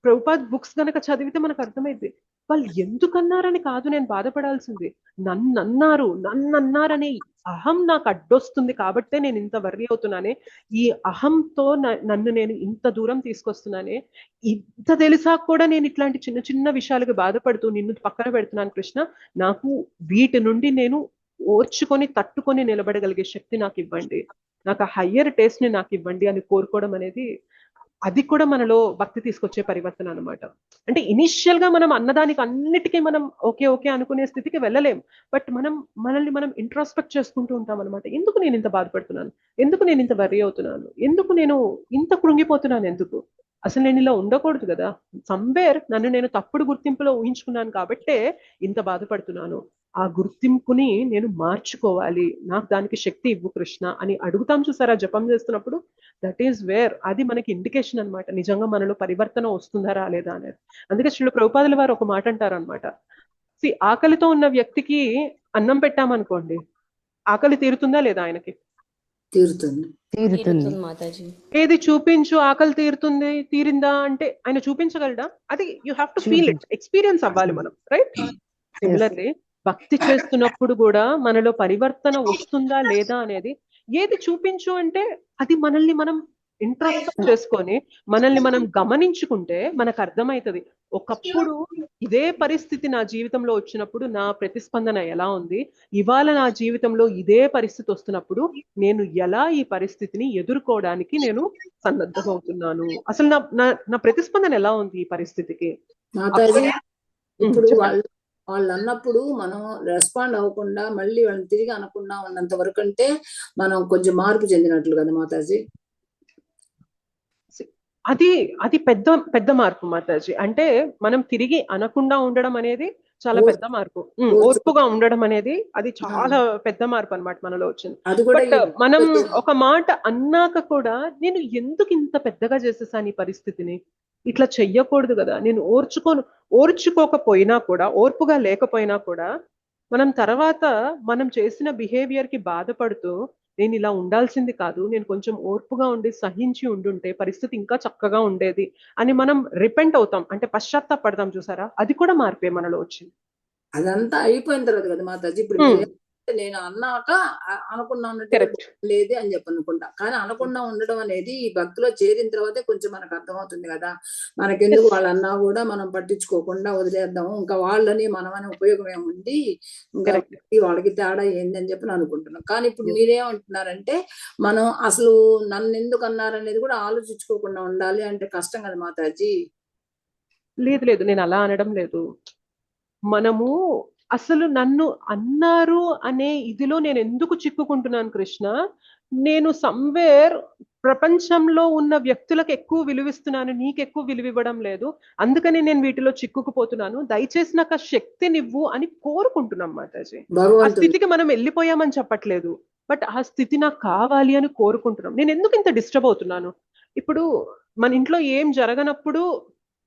ప్రభుపాద్ బుక్స్ గనక చదివితే మనకు అర్థమైంది, వాళ్ళు ఎందుకన్నారని కాదు నేను బాధపడాల్సింది, నన్ను అన్నారనే అహం నాకు అడ్డొస్తుంది కాబట్టే నేను ఇంత వర్రీ అవుతున్నానే, ఈ అహంతో నన్ను నేను ఇంత దూరం తీసుకొస్తున్నానే, ఇంత తెలిసా కూడా నేను ఇట్లాంటి చిన్న చిన్న విషయాలకు బాధపడుతూ నిన్ను పక్కన పెడుతున్నాను కృష్ణ, నాకు వీటి నుండి నేను ఓర్చుకొని తట్టుకొని నిలబడగలిగే శక్తి నాకు ఇవ్వండి, నాకు ఆ హయ్యర్ టేస్ట్ ని నాకు ఇవ్వండి అని కోరుకోవడం అనేది, అది కూడా మనలో భక్తి తీసుకొచ్చే పరివర్తన అనమాట. అంటే ఇనిషియల్ గా మనం అన్నదానికి అన్నిటికీ మనం ఓకే ఓకే అనుకునే స్థితికి వెళ్ళలేం. బట్ మనల్ని మనం ఇంట్రాస్పెక్ట్ చేసుకుంటూ ఉంటాం అనమాట. ఎందుకు నేను ఇంత బాధపడుతున్నాను, ఎందుకు నేను ఇంత వర్రీ అవుతున్నాను, ఎందుకు నేను ఇంత కృంగిపోతున్నాను, ఎందుకు అసలు నేను ఇలా ఉండకూడదు కదా, సమ్వేర్ నన్ను నేను తప్పుడు గుర్తింపులో ఊహించుకున్నాను కాబట్టే ఇంత బాధపడుతున్నాను, ఆ గుర్తింపుని నేను మార్చుకోవాలి, నాకు దానికి శక్తి ఇవ్వు కృష్ణ అని అడుగుతాం చూసారా జపం చేస్తున్నప్పుడు. దట్ ఈస్ వేర్ అది మనకి ఇండికేషన్ అనమాట, నిజంగా మనలో పరివర్తన వస్తుందా రాలేదా అనేది. అందుకే శ్రీల ప్రభుపాదుల వారు ఒక మాట అంటారు అనమాట, ఆకలితో ఉన్న వ్యక్తికి అన్నం పెట్టామనుకోండి, ఆకలి తీరుతుందా లేదా ఆయనకి? తీరుతుంది మాతాజీ. ఏది చూపించు ఆకలి తీరిందా అంటే ఆయన చూపించగలడా? అది you have to feel it, experience అవ్వాలి మనం, రైట్? సిమిలర్లీ భక్తి చేస్తున్నప్పుడు కూడా మనలో పరివర్తన వస్తుందా లేదా అనేది, ఏది చూపించు అంటే అది మనల్ని మనం ఇంట్రోస్పెక్ట్ చేసుకొని మనల్ని మనం గమనించుకుంటే మనకు అర్థమవుతుంది ఒకప్పుడు ఇదే పరిస్థితి నా జీవితంలో వచ్చినప్పుడు నా ప్రతిస్పందన ఎలా ఉంది, ఇవాళ నా జీవితంలో ఇదే పరిస్థితి వస్తున్నప్పుడు నేను ఎలా ఈ పరిస్థితిని ఎదుర్కోవడానికి నేను సన్నద్ధమవుతున్నాను, అసలు నా ప్రతిస్పందన ఎలా ఉంది ఈ పరిస్థితికి. మాతాజీ ఇప్పుడు వాళ్ళు అన్నప్పుడు మనం రెస్పాండ్ అవ్వకుండా మళ్ళీ వాళ్ళని తిరిగి అనకుండా ఉన్నంత వరకు అంటే మనం కొంచెం మార్పు చెందినట్లు కదా మాతాజీ. అది పెద్ద పెద్ద మార్పు మాతాజీ. అంటే మనం తిరిగి అనకుండా ఉండడం అనేది చాలా పెద్ద మార్పు. ఓర్పుగా ఉండడం అనేది అది చాలా పెద్ద మార్పు అన్నమాట మనలో వచ్చింది. బట్ మనం ఒక మాట అన్నాక కూడా నేను ఎందుకు ఇంత పెద్దగా చేసేసాను ఈ పరిస్థితిని, ఇట్లా చెయ్యకూడదు కదా, నేను ఓర్చుకోకపోయినా కూడా, ఓర్పుగా లేకపోయినా కూడా మనం తర్వాత మనం చేసిన బిహేవియర్ కి బాధపడుతూ నేను ఇలా ఉండాల్సింది కాదు, నేను కొంచెం ఓర్పుగా ఉండి సహించి ఉండుంటే పరిస్థితి ఇంకా చక్కగా ఉండేది అని మనం రిపెంట్ అవుతాం, అంటే పశ్చాత్తాపడతాం చూసారా, అది కూడా మార్పే మనలో వచ్చింది. అదంతా అయిపోయిన తర్వాత కదా మాతాజీ. ఇప్పుడు నేను అన్నాక అనుకున్నానంటే లేదే అని చెప్పి అనుకుంటా, కానీ అనకుండా ఉండడం అనేది ఈ భక్తిలో చేరిన తర్వాతే కొంచెం మనకు అర్థమవుతుంది కదా. మనకెందుకు వాళ్ళు అన్నా కూడా మనం పట్టించుకోకుండా వదిలేద్దాము, ఇంకా వాళ్ళని మనమని ఉపయోగం ఏముంది, ఇంకా వాళ్ళకి తేడా ఏంది అని చెప్పి అనుకుంటున్నాం. కానీ ఇప్పుడు మీరేమంటున్నారంటే మనం అసలు నన్ను ఎందుకు అన్నారనేది కూడా ఆలోచించుకోకుండా ఉండాలి అంటే కష్టం కదా మాతాజీ. లేదు నేను అలా అనడం లేదు. మనము అసలు నన్ను అన్నారు అనే ఇదిలో నేను ఎందుకు చిక్కుకుంటున్నాను కృష్ణ, నేను సమ్వేర్ ప్రపంచంలో ఉన్న వ్యక్తులకు ఎక్కువ విలువిస్తున్నాను, నీకు ఎక్కువ విలువ ఇవ్వడం లేదు, అందుకని నేను వీటిలో చిక్కుకుపోతున్నాను, దయచేసి నాకు ఆ శక్తినివ్వు అని కోరుకుంటున్నాం మాతాజీ. ఆ స్థితికి మనం వెళ్ళిపోయామని చెప్పట్లేదు, బట్ ఆ స్థితి నాకు కావాలి అని కోరుకుంటున్నాం. నేను ఎందుకు ఇంత డిస్టర్బ్ అవుతున్నాను? ఇప్పుడు మన ఇంట్లో ఏం జరగనప్పుడు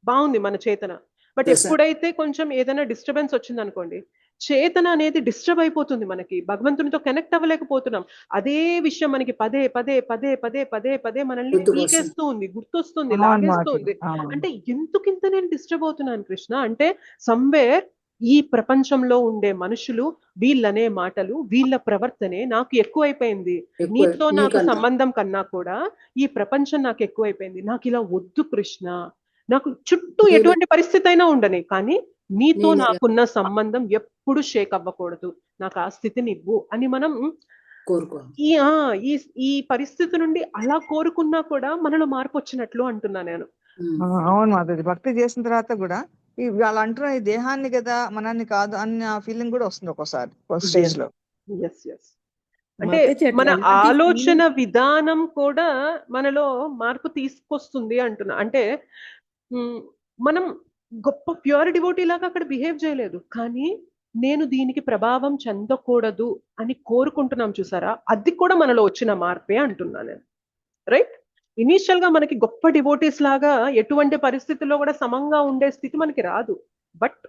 బాగుంది మన చేతన, బట్ ఎప్పుడైతే కొంచెం ఏదైనా డిస్టర్బెన్స్ వచ్చింది అనుకోండి, చేతన అనేది డిస్టర్బ్ అయిపోతుంది, మనకి భగవంతునితో కనెక్ట్ అవ్వలేకపోతున్నాం. అదే విషయం మనకి పదే పదే పదే పదే పదే పదే మనల్ని పీకేస్తూ ఉంది, గుర్తొస్తుంది, లాగేస్తుంది. అంటే ఎందుకింత నేను డిస్టర్బ్ అవుతున్నాను కృష్ణ అంటే సమ్వేర్ ఈ ప్రపంచంలో ఉండే మనుషులు వీళ్ళనే మాటలు వీళ్ళ ప్రవర్తనే నాకు ఎక్కువైపోయింది, నీతో నాకు సంబంధం కన్నా కూడా ఈ ప్రపంచం నాకు ఎక్కువైపోయింది, నాకు ఇలా వద్దు కృష్ణ, నాకు చుట్టూ ఎటువంటి పరిస్థితి అయినా ఉండని కానీ నీతో నాకున్న సంబంధం ఎప్పుడు షేక్ అవ్వకూడదు, నాకు ఆ స్థితిని ఇవ్వు అని మనం ఈ పరిస్థితి నుండి అలా కోరుకున్నా కూడా మనలో మార్పు వచ్చినట్లు అంటున్నా నేను. అవును మాధవి, భక్తి చేసిన తర్వాత కూడా వాళ్ళు అంటున్న ఈ దేహాన్ని కదా మనల్ని కాదు అన్న ఫీలింగ్ కూడా వస్తుంది ఒక్కోసారి స్టేజ్ లో. అంటే మన ఆలోచన విధానం కూడా మనలో మార్పు తీసుకొస్తుంది అంటున్నా. అంటే మనం గొప్ప ప్యూర్ డివోటీ లాగా అక్కడ బిహేవ్ చేయలేదు, కానీ నేను దీనికి ప్రభావం చెందకూడదు అని కోరుకుంటున్నాం చూసారా, అది కూడా మనలో వచ్చిన మార్పే అంటున్నా నేను. రైట్, ఇనీషియల్ గా మనకి గొప్ప డివోటీస్ లాగా ఎటువంటి పరిస్థితుల్లో కూడా సమంగా ఉండే స్థితి మనకి రాదు, బట్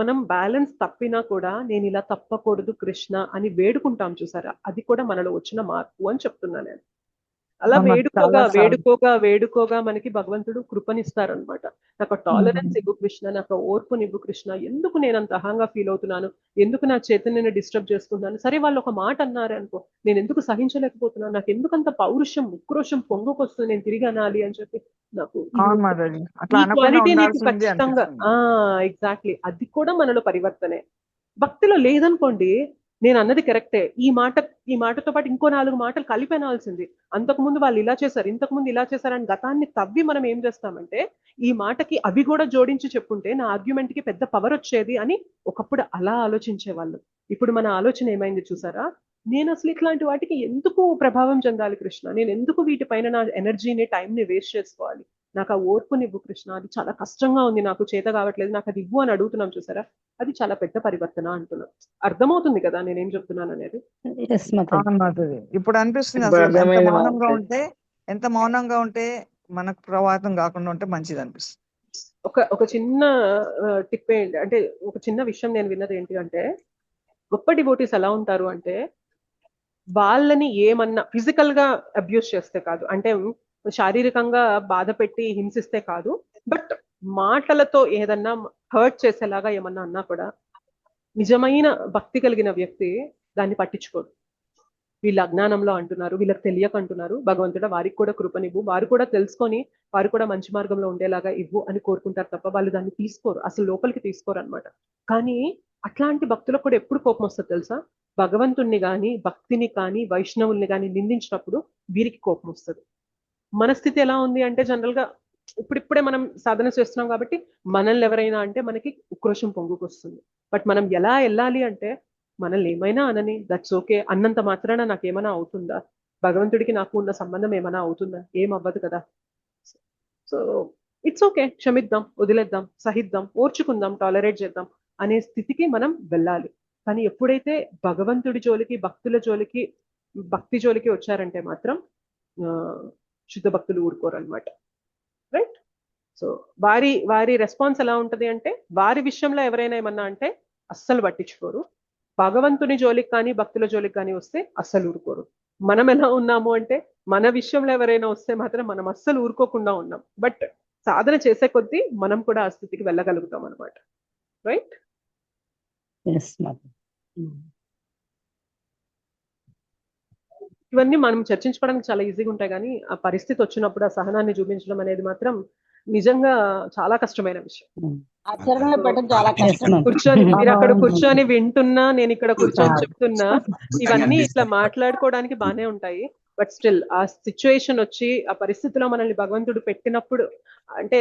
మనం బ్యాలెన్స్ తప్పినా కూడా నేను ఇలా తప్పకూడదు కృష్ణ అని వేడుకుంటాం చూసారా, అది కూడా మనలో వచ్చిన మార్పు అని చెప్తున్నా నేను. అలా వేడుకోగా మనకి భగవంతుడు కృపనిస్తారనమాట. నాకు టాలరెన్స్ ఇవ్వు కృష్ణ, నాకు ఓర్పునివ్వు కృష్ణ, ఎందుకు నేను అంత అహంగా ఫీల్ అవుతున్నాను, ఎందుకు నా చైతన్యాన్ని డిస్టర్బ్ చేసుకుంటున్నాను, సరే వాళ్ళు ఒక మాట అన్నారు అనుకో, నేను ఎందుకు సహించలేకపోతున్నాను, నాకు ఎందుకు అంత పౌరుషం ఉక్రోషం పొంగుకొస్తుంది, నేను తిరిగి అనాలి అని చెప్పి నాకు క్వాలిటీ నీకు ఖచ్చితంగా ఎగ్జాక్ట్లీ అది కూడా మనలో పరివర్తనే. భక్తిలో లేదనుకోండి, నేను అన్నది కరెక్టే, ఈ మాటతో పాటు ఇంకో 4 మాటలు కలిపి అనాల్సింది, అంతకుముందు వాళ్ళు ఇలా చేశారు, ఇంతకుముందు ఇలా చేశారని గతాన్ని తవ్వి మనం ఏం చేస్తామంటే ఈ మాటకి అవి కూడా జోడించి చెప్పుంటే నా ఆర్గ్యుమెంట్ కి పెద్ద పవర్ వచ్చేది అని ఒకప్పుడు అలా ఆలోచించే వాళ్ళు. ఇప్పుడు మన ఆలోచన ఏమైంది చూసారా, నేను అసలు ఇట్లాంటి వాటికి ఎందుకు ప్రభావం చెందాలి కృష్ణ, నేను ఎందుకు వీటిపైన నా ఎనర్జీని టైంని వేస్ట్ చేసుకోవాలి, నాకు ఆ ఓర్పునివ్వు కృష్ణ, అది చాలా కష్టంగా ఉంది, నాకు చేత కావట్లేదు, నాకు అది ఇవ్వు అని అడుగుతున్నాం చూసారా, అది చాలా పెద్ద పరివర్తన అంటున్నా. అర్థమవుతుంది కదా నేనేం చెప్తున్నాను అనేది? ఇప్పుడు అనిపిస్తుంది ఎంత మౌనంగా ఉంటే మనకు ప్రభావితం కాకుండా ఉంటే మంచిది అనిపిస్తుంది. ఒక చిన్న టిప్ ఏంటి అంటే, ఒక చిన్న విషయం నేను విన్నది ఏంటి అంటే, గొప్ప డివోటీస్ ఎలా ఉంటారు అంటే వాళ్ళని ఏమన్నా ఫిజికల్ గా అబ్యూస్ చేస్తే కాదు, అంటే శారీరకంగా బాధ పెట్టి హింసిస్తే కాదు, బట్ మాటలతో ఏదన్నా హర్ట్ చేసేలాగా ఏమన్నా అన్నా కూడా నిజమైన భక్తి కలిగిన వ్యక్తి దాన్ని పట్టించుకోడు. వీళ్ళ అజ్ఞానంలో అంటున్నారు, వీళ్ళకి తెలియక అంటున్నారు, భగవంతుడా వారికి కూడా కృపనివ్వు, వారు కూడా తెలుసుకొని వారు కూడా మంచి మార్గంలో ఉండేలాగా ఇవ్వు అని కోరుకుంటారు తప్ప వాళ్ళు దాన్ని తీసుకోరు, అసలు లోపలికి తీసుకోరు అనమాట. కానీ అట్లాంటి భక్తులకు కూడా ఎప్పుడు కోపం వస్తుంది తెలుసా? భగవంతుణ్ణి కానీ భక్తిని కానీ వైష్ణవుల్ని కానీ నిందించినప్పుడు వీరికి కోపం వస్తుంది. మన స్థితి ఎలా ఉంది అంటే జనరల్ గా ఇప్పుడిప్పుడే మనం సాధన చేస్తున్నాం కాబట్టి మనల్ని ఎవరైనా అంటే మనకి ఉక్రోషం పొంగుకొస్తుంది. బట్ మనం ఎలా వెళ్ళాలి అంటే మనల్ని ఏమైనా అనని, దట్స్ ఓకే, అన్నంత మాత్రాన నాకు ఏమైనా అవుతుందా? భగవంతుడికి నాకు ఉన్న సంబంధం ఏమైనా అవుతుందా? ఏం అవ్వదు కదా. సో ఇట్స్ ఓకే, క్షమిద్దాం, వదిలేద్దాం, సహిద్దాం, ఓర్చుకుందాం, టాలరేట్ చేద్దాం అనే స్థితికి మనం వెళ్ళాలి. కానీ ఎప్పుడైతే భగవంతుడి జోలికి భక్తుల జోలికి భక్తి జోలికి వచ్చారంటే మాత్రం శుద్ధ భక్తులు ఊరుకోరు అనమాట. రైట్? సో వారి వారి రెస్పాన్స్ ఎలా ఉంటది అంటే వారి విషయంలో ఎవరైనా ఏమన్నా అంటే అస్సలు పట్టించుకోరు. భగవంతుని జోలికి కానీ భక్తుల జోలికి కానీ వస్తే అస్సలు ఊరుకోరు. మనం ఎలా ఉన్నాము అంటే మన విషయంలో ఎవరైనా వస్తే మాత్రం మనం అస్సలు ఊరుకోకుండా ఉన్నాం. బట్ సాధన చేసే కొద్దీ మనం కూడా ఆ స్థితికి వెళ్ళగలుగుతాం అనమాట. రైట్? ఇవన్నీ మనం చర్చించుకోవడానికి చాలా ఈజీగా ఉంటాయి, కానీ ఆ పరిస్థితి వచ్చినప్పుడు ఆ సహనాన్ని చూపించడం అనేది మాత్రం నిజంగా చాలా కష్టమైన విషయం. ఆచరణలో పెట్టడం చాలా కష్టం. కూర్చొని మీరు అక్కడ కూర్చొని వింటున్నా, నేను ఇక్కడ కూర్చొని చెప్తున్నా, ఇవన్నీ ఇట్లా మాట్లాడుకోవడానికి బానే ఉంటాయి. బట్ స్టిల్ ఆ సిచ్యువేషన్ వచ్చి ఆ పరిస్థితిలో మనల్ని భగవంతుడు పెట్టినప్పుడు అంటే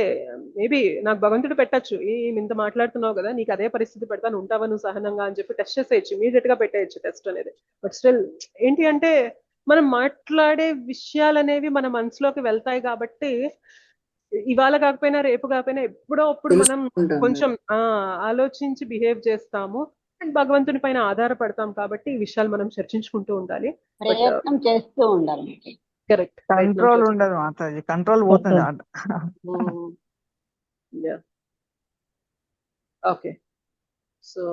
మేబీ నాకు భగవంతుడు పెట్టచ్చు, ఇంత మాట్లాడుతున్నావు కదా నీకు అదే పరిస్థితి పెడతాను, ఉంటావా నువ్వు సహనంగా అని చెప్పి టెస్ట్ చేసేయచ్చు, ఇమీడియట్ గా పెట్టేయచ్చు టెస్ట్ అనేది. బట్ స్టిల్ ఏంటి అంటే మనం మాట్లాడే విషయాలు అనేవి మన మనసులోకి వెళ్తాయి కాబట్టి ఇవాళ కాకపోయినా రేపు కాకపోయినా ఎప్పుడో అప్పుడు మనం కొంచెం ఆలోచించి బిహేవ్ చేస్తాము అండ్ భగవంతుని పైన ఆధారపడతాం కాబట్టి ఈ విషయాలు మనం చర్చించుకుంటూ ఉండాలి. ప్రయత్నం చేస్తూ ఉండాలి. కరెక్ట్. కంట్రోల్ ఉండదు మాతాజీ, కంట్రోల్ పోతుంది. ఓకే, సో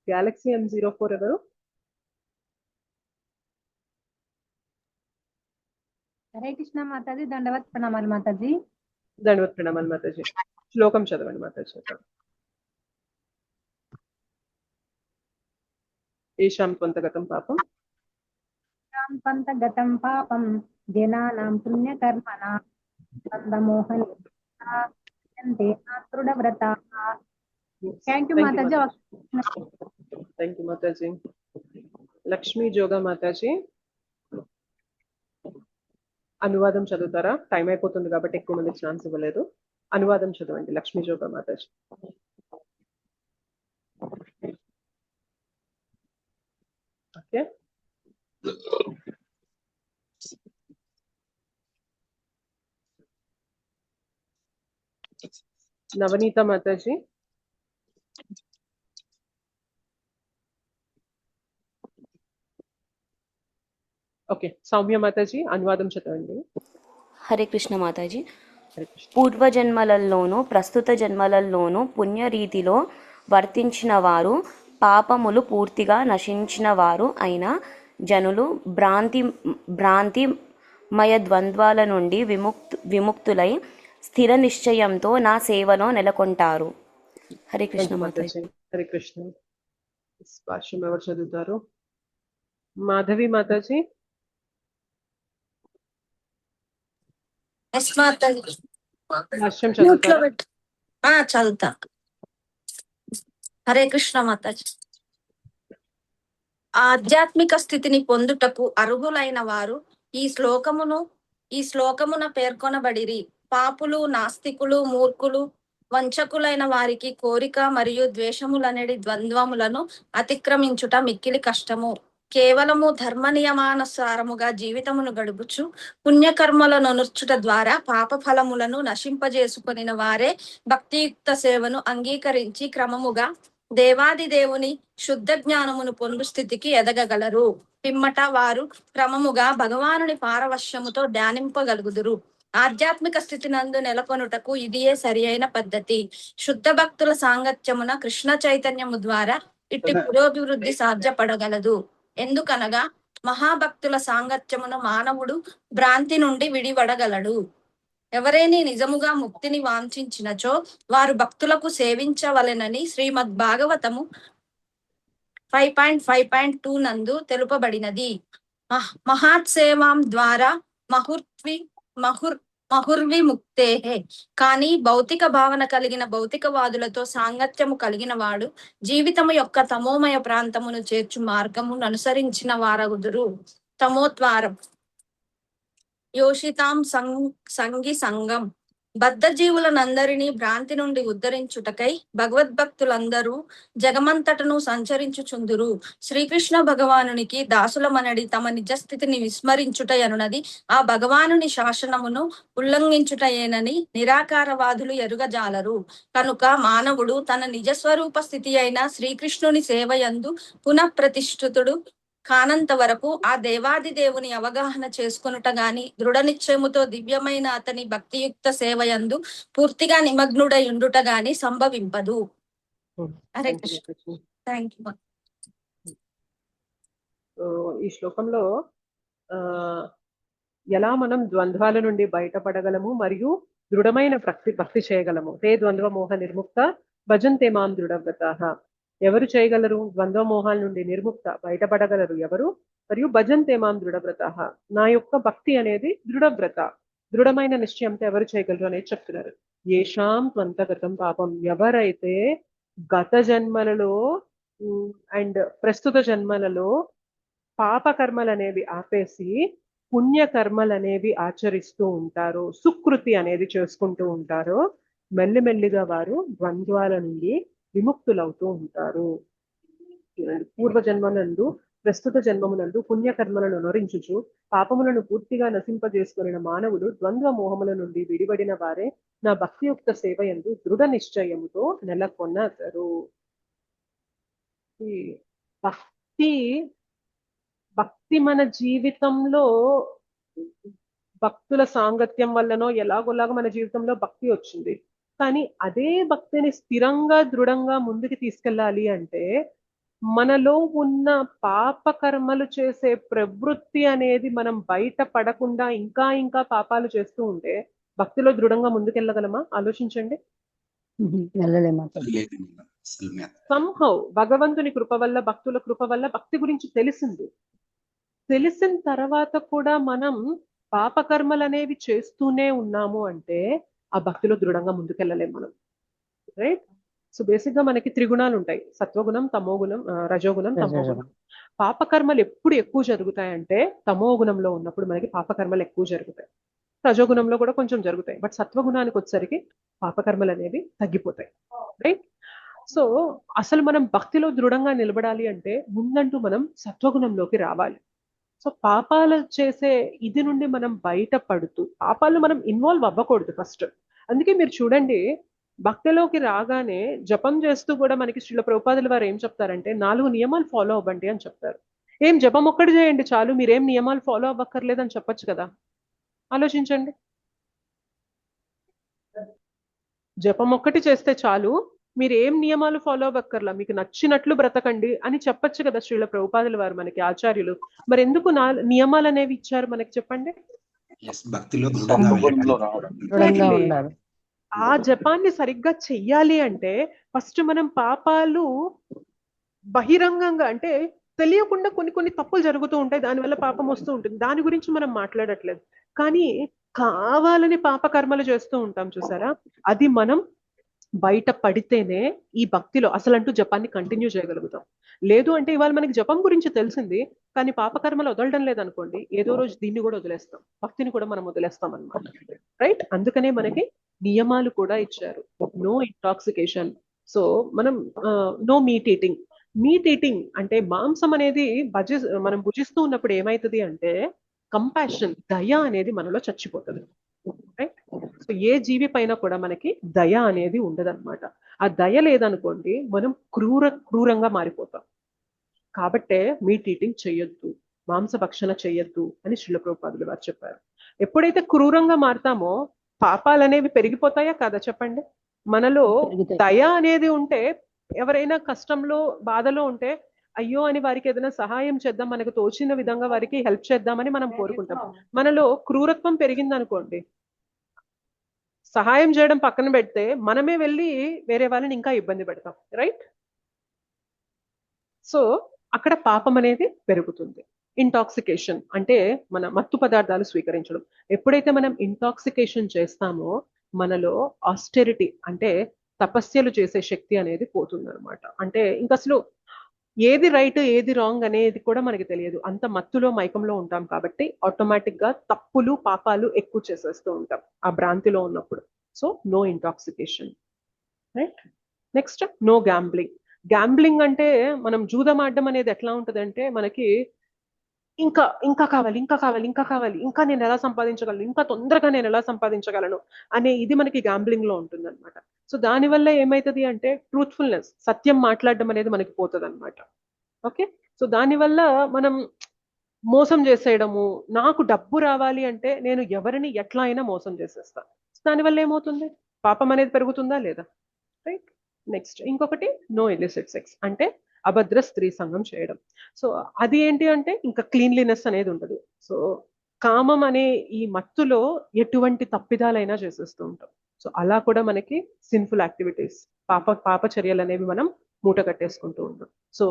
గ్యాలక్సీ M04 ఎవరు? హరే కృష్ణ మాతాజీ, దండవత్ ప్రణామాలు మాతాజీ. దండవత్ ప్రణామాలు మాతాజీ. శ్లోకం చదవండి మాతాజీ. ఏషాం పంతగతం పాపం పంతగతం పాపం జనానాం పుణ్యకర్మణాం బంధమోహన దృఢవ్రతాః. థ్యాంక్ యూ మాతాజీ. థ్యాంక్ యూ మాతాజీ. లక్ష్మీ జోగా మాతాజీ అనువాదం చదువుతారా? టైం అయిపోతుంది కాబట్టి ఎక్కువ మందికి ఛాన్స్ ఇవ్వలేదు. అనువాదం చదవండి లక్ష్మీ జోగా మాతాజీ. ఓకే, నవనీత మాతాజీ. ఓకే, సౌమ్య మాతాజీ అనువాదం చదవండి. హరే కృష్ణ మాతాజీ. పూర్వ జన్మలలోనూ ప్రస్తుత జన్మలలోనూ పుణ్యరీతిలో వర్తించిన వారు, పాపములు పూర్తిగా నశించిన వారు అయిన జనులు భ్రాంతిమయ ద్వంద్వాల నుండి విముక్తులై స్థిర నిశ్చయంతో నా సేవలో నెలకొంటారు. హరే కృష్ణ మాతాజీ. హరే కృష్ణ. భాష్యం ఎవరు చదువుతారు? మాధవి మాతాజీ. భాష్యం చదువుతారా? చదువుతా. హరే కృష్ణ మాతాజీ. ఆధ్యాత్మిక స్థితిని పొందుటకు అర్హులైన వారు ఈ శ్లోకమున పేర్కొనబడిరి. పాపులు, నాస్తికులు, మూర్ఖులు, వంచకులైన వారికి కోరిక మరియు ద్వేషములనేది ద్వంద్వములను అతిక్రమించుట మిక్కిలి కష్టము. కేవలము ధర్మ నియమానుసారముగా జీవితమును గడుపుచు పుణ్యకర్మలను నొర్చుట ద్వారా పాప ఫలములను నశింపజేసుకొనిన వారే భక్తియుక్త సేవను అంగీకరించి క్రమముగా దేవాది దేవుని శుద్ధ జ్ఞానమును పొందు స్థితికి ఎదగగలరు. పిమ్మట వారు క్రమముగా భగవానుని పారవశ్యముతో ధ్యానింపగలుగుదురు. ఆధ్యాత్మిక స్థితి నందు నెలకొనుటకు ఇదియే సరి అయిన పద్ధతి. శుద్ధ భక్తుల సాంగత్యమున కృష్ణ చైతన్యము ద్వారా ఇట్టి పురోభివృద్ధి సాధ్యపడగలదు. ఎందుకనగా మహాభక్తుల సాంగత్యమున మానవుడు భ్రాంతి నుండి విడివడగలడు. ఎవరైనా నిజముగా ముక్తిని వాంఛించినచో వారు భక్తులకు సేవించవలెనని శ్రీమద్ భాగవతము 5.5.2 నందు తెలుపబడినది. మహాత్ సేవాం ద్వారా మహుర్విముక్తే. కానీ భౌతిక భావన కలిగిన భౌతికవాదులతో సాంగత్యము కలిగిన వాడు జీవితము యొక్క తమోమయ ప్రాంతమును చేర్చు మార్గమును అనుసరించిన వారగుదురు. తమోద్వారం యోషితాం సంగి సంగం. బద్ధ జీవులనందరినీ భ్రాంతి నుండి ఉద్ధరించుటకై భగవద్భక్తులందరూ జగమంతటను సంచరించుచుందురు. శ్రీకృష్ణ భగవానునికి దాసులమనడి తమ నిజస్థితిని విస్మరించుటయనున్నది ఆ భగవానుని శాసనమును ఉల్లంఘించుటయేనని నిరాకారవాదులు ఎరుగజాలరు. కనుక మానవుడు తన నిజస్వరూప స్థితి అయిన శ్రీకృష్ణుని సేవయందు పునఃప్రతిష్ఠితుడు కానంత వరకు ఆ దేవాది దేవుని అవగాహన చేసుకొనుట గాని దృఢ నిశ్చయముతో దివ్యమైన అతని భక్తియుక్త సేవయందు పూర్తిగా నిమగ్నుడై ఉండుట గాని సంభవింపదు. హరే కృష్ణ. Thank you. ఈ శ్లోకంలో ఎలా మనం ద్వంద్వాల నుండి బయటపడగలము మరియు దృఢమైన భక్తి చేయగలము. తే ద్వంద్వ మోహ నిర్ముక్త భజంతే మాం దృఢవ్రతాః. ఎవరు చేయగలరు? ద్వంద్వ మోహాల నుండి నిర్ముక్త బయటపడగలరు ఎవరు? మరియు భజంతే మాం దృఢవ్రతాః. నా యొక్క భక్తి అనేది దృఢవ్రత, దృఢమైన నిశ్చయంతో ఎవరు చేయగలరు అనేది చెప్తున్నారు. ఏషాం త్వంతగతం పాపం. ఎవరైతే గత జన్మలలో అండ్ ప్రస్తుత జన్మలలో పాప కర్మలు అనేవి ఆపేసి పుణ్యకర్మలు అనేవి ఆచరిస్తూ ఉంటారో, సుకృతి అనేది చేసుకుంటూ ఉంటారో, మెల్లిమెల్లిగా వారు ద్వంద్వాల నుండి విముక్తులవుతూ ఉంటారు. పూర్వజన్మనందు ప్రస్తుత జన్మమునందు పుణ్యకర్మలను అనుసరించుచు పాపములను పూర్తిగా నశింపజేసుకున్న మానవులు ద్వంద్వ మోహముల నుండి విడిపడిన వారే నా భక్తియుక్త సేవయందు దృఢ నిశ్చయముతో నెలకొన్నారు. ఈ భక్తి మన జీవితంలో భక్తుల సాంగత్యం వల్లనో ఎలాగోలాగా మన జీవితంలో భక్తి వచ్చింది. కానీ అదే భక్తిని స్థిరంగా దృఢంగా ముందుకు తీసుకెళ్ళాలి అంటే మనలో ఉన్న పాప కర్మలు చేసే ప్రవృత్తి అనేది మనం బయట పడకుండా ఇంకా ఇంకా పాపాలు చేస్తూ ఉంటే భక్తిలో దృఢంగా ముందుకెళ్ళగలమా? ఆలోచించండి. సంహౌ భగవంతుని కృప వల్ల, భక్తుల కృప వల్ల భక్తి గురించి తెలిసిన తర్వాత కూడా మనం పాపకర్మలు అనేవి చేస్తూనే ఉన్నాము అంటే ఆ భక్తిలో దృఢంగా ముందుకెళ్ళలేము మనం. రైట్? సో బేసిక్ గా మనకి త్రిగుణాలు ఉంటాయి: సత్వగుణం, తమోగుణం, రజోగుణం, తమోగుణం. పాపకర్మలు ఎప్పుడు ఎక్కువ జరుగుతాయంటే తమోగుణంలో ఉన్నప్పుడు మనకి పాపకర్మలు ఎక్కువ జరుగుతాయి. రజోగుణంలో కూడా కొంచెం జరుగుతాయి, బట్ సత్వగుణానికి వచ్చేసరికి పాపకర్మలు అనేవి తగ్గిపోతాయి. రైట్? సో అసలు మనం భక్తిలో దృఢంగా నిలబడాలి అంటే ముందంటూ మనం సత్వగుణంలోకి రావాలి. సో పాపాలు చేసే ఇది నుండి మనం బయటపడుతూ, పాపాలు మనం ఇన్వాల్వ్ అవ్వకూడదు ఫస్ట్. అందుకే మీరు చూడండి, భక్తిలోకి రాగానే జపం చేస్తూ కూడా మనకి శ్రీల ప్రభుపాదుల వారు ఏం చెప్తారంటే 4 నియమాలు ఫాలో అవ్వండి అని చెప్తారు. ఏం జపం ఒక్కటి చేయండి చాలు, మీరేం నియమాలు ఫాలో అవ్వక్కర్లేదని చెప్పొచ్చు కదా. ఆలోచించండి, జపం ఒక్కటి చేస్తే చాలు, మీరు ఏం నియమాలు ఫాలో అవ్వక్కర్లా, మీకు నచ్చినట్లు బ్రతకండి అని చెప్పొచ్చు కదా శ్రీల ప్రభుపాదుల వారు, మనకి ఆచార్యులు. మరి ఎందుకు నియమాలు అనేవి ఇచ్చారు మనకి చెప్పండి? ఆ జపాన్ని సరిగ్గా చెయ్యాలి అంటే ఫస్ట్ మనం పాపాలు బహిరంగంగా, అంటే తెలియకుండా కొన్ని తప్పులు జరుగుతూ ఉంటాయి, దానివల్ల పాపం వస్తూ ఉంటుంది, దాని గురించి మనం మాట్లాడట్లేదు. కానీ కావాలని పాపకర్మలు చేస్తూ ఉంటాం చూసారా, అది మనం బయట పడితేనే ఈ భక్తిలో అసలంటూ జపాన్ని కంటిన్యూ చేయగలుగుతాం. లేదు అంటే ఇవాళ మనకి జపం గురించి తెలిసింది కానీ పాపకర్మలు వదలడం లేదనుకోండి, ఏదో రోజు దీన్ని కూడా వదిలేస్తాం, భక్తిని కూడా మనం వదిలేస్తాం అన్నమాట. రైట్? అందుకనే మనకి నియమాలు కూడా ఇచ్చారు. No intoxication. సో మనం నో మీట్ ఈటింగ్ అంటే మాంసం అనేది మనం భుజిస్తూ ఉన్నప్పుడు ఏమైతుంది అంటే కంపాషన్, దయ అనేది మనలో చచ్చిపోతుంది. రైట్? సో ఏ జీవి పైన కూడా మనకి దయ అనేది ఉండదన్నమాట. ఆ దయ లేదనుకోండి మనం క్రూరంగా మారిపోతాం. కాబట్టే మీట్ ఈటింగ్ చెయ్యొద్దు, మాంసభక్షణ చెయ్యొద్దు అని శ్రీల ప్రభుపాదులు వారు చెప్పారు. ఎప్పుడైతే క్రూరంగా మారుతామో పాపాలు అనేవి పెరిగిపోతాయా కాదా చెప్పండి? మనలో దయ అనేది ఉంటే, ఎవరైనా కష్టంలో బాధలో ఉంటే అయ్యో అని వారికి ఏదైనా సహాయం చేద్దాం, మనకు తోచిన విధంగా వారికి హెల్ప్ చేద్దామని మనం కోరుకుంటాం. మనలో క్రూరత్వం పెరిగింది అనుకోండి, సహాయం చేయడం పక్కన పెడితే మనమే వెళ్ళి వేరే వాళ్ళని ఇంకా ఇబ్బంది పెడతాం. రైట్? సో అక్కడ పాపం అనేది పెరుగుతుంది. ఇంటాక్సికేషన్ అంటే మన మత్తు పదార్థాలు స్వీకరించడం. ఎప్పుడైతే మనం ఇంటాక్సికేషన్ చేస్తామో మనలో ఆస్టెరిటీ అంటే తపస్యలు చేసే శక్తి అనేది పోతుంది అనమాట. అంటే ఇంకా అసలు ఏది రైట్ ఏది రాంగ్ అనేది కూడా మనకి తెలియదు. అంత మత్తులో మైకంలో ఉంటాం కాబట్టి ఆటోమేటిక్ గా తప్పులు పాపాలు ఎక్కువ చేసేస్తూ ఉంటాం ఆ భ్రాంతిలో ఉన్నప్పుడు. So no intoxication, right. Next no gambling. Gambling అంటే మనం జూదం ఆడడం అనేది ఎట్లా ఉంటదంటే మనకి ఇంకా ఇంకా కావాలి ఇంకా కావాలి ఇంకా కావాలి ఇంకా నేను ఎలా సంపాదించగలను ఇంకా తొందరగా నేను ఎలా సంపాదించగలను అనే ఇది మనకి గ్యాంబ్లింగ్ లో ఉంటుంది అనమాట. సో దానివల్ల ఏమైతుంది అంటే ట్రూత్ఫుల్నెస్, సత్యం మాట్లాడడం అనేది మనకి పోతుంది అనమాట. ఓకే, సో దానివల్ల మనం మోసం చేసేయడము, నాకు డబ్బు రావాలి అంటే నేను ఎవరిని ఎట్లా అయినా మోసం చేసేస్తాను. దానివల్ల ఏమవుతుంది, పాపం అనేది పెరుగుతుందా లేదా, రైట్. నెక్స్ట్ ఇంకొకటి నో ఇలిసిట్ సెక్స్ అంటే అభద్ర స్త్రీ సంఘం చేయడం. సో అది ఏంటి అంటే ఇంకా క్లీన్లీనెస్ అనేది ఉండదు. సో కామం అనే ఈ మత్తులో ఎటువంటి తప్పిదాలైనా చేసేస్తూ ఉంటాం. సో అలా కూడా మనకి సిన్ఫుల్ యాక్టివిటీస్, పాప చర్యలు అనేవి మనం మూట కట్టేసుకుంటూ ఉంటాం. సో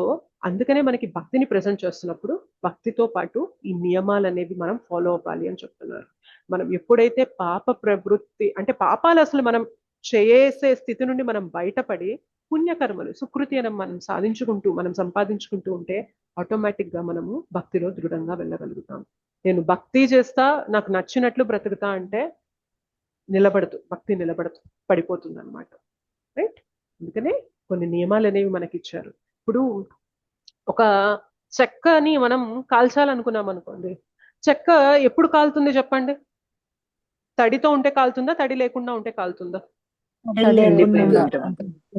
అందుకనే మనకి భక్తిని ప్రెజెంట్ చేస్తున్నప్పుడు భక్తితో పాటు ఈ నియమాలు అనేవి మనం ఫాలో అవ్వాలి అని చెప్తున్నారు. మనం ఎప్పుడైతే పాప ప్రవృత్తి అంటే పాపాలు అసలు మనం చేసే స్థితి నుండి మనం బయటపడి పుణ్యకర్మలు సుకృతి అని మనం సాధించుకుంటూ మనం సంపాదించుకుంటూ ఉంటే ఆటోమేటిక్ గా మనము భక్తిలో దృఢంగా వెళ్ళగలుగుతాం. నేను భక్తి చేస్తా నాకు నచ్చినట్లు బ్రతుకుతా అంటే భక్తి నిలబడదు, పడిపోతుంది అనమాట, రైట్. అందుకనే కొన్ని నియమాలు అనేవి మనకి ఇచ్చారు. ఇప్పుడు ఒక చెక్కని మనం కాల్చాలనుకున్నాం అనుకోండి, చెక్క ఎప్పుడు కాలుతుంది చెప్పండి? తడితో ఉంటే కాలుతుందా, తడి లేకుండా ఉంటే కాలుతుందా?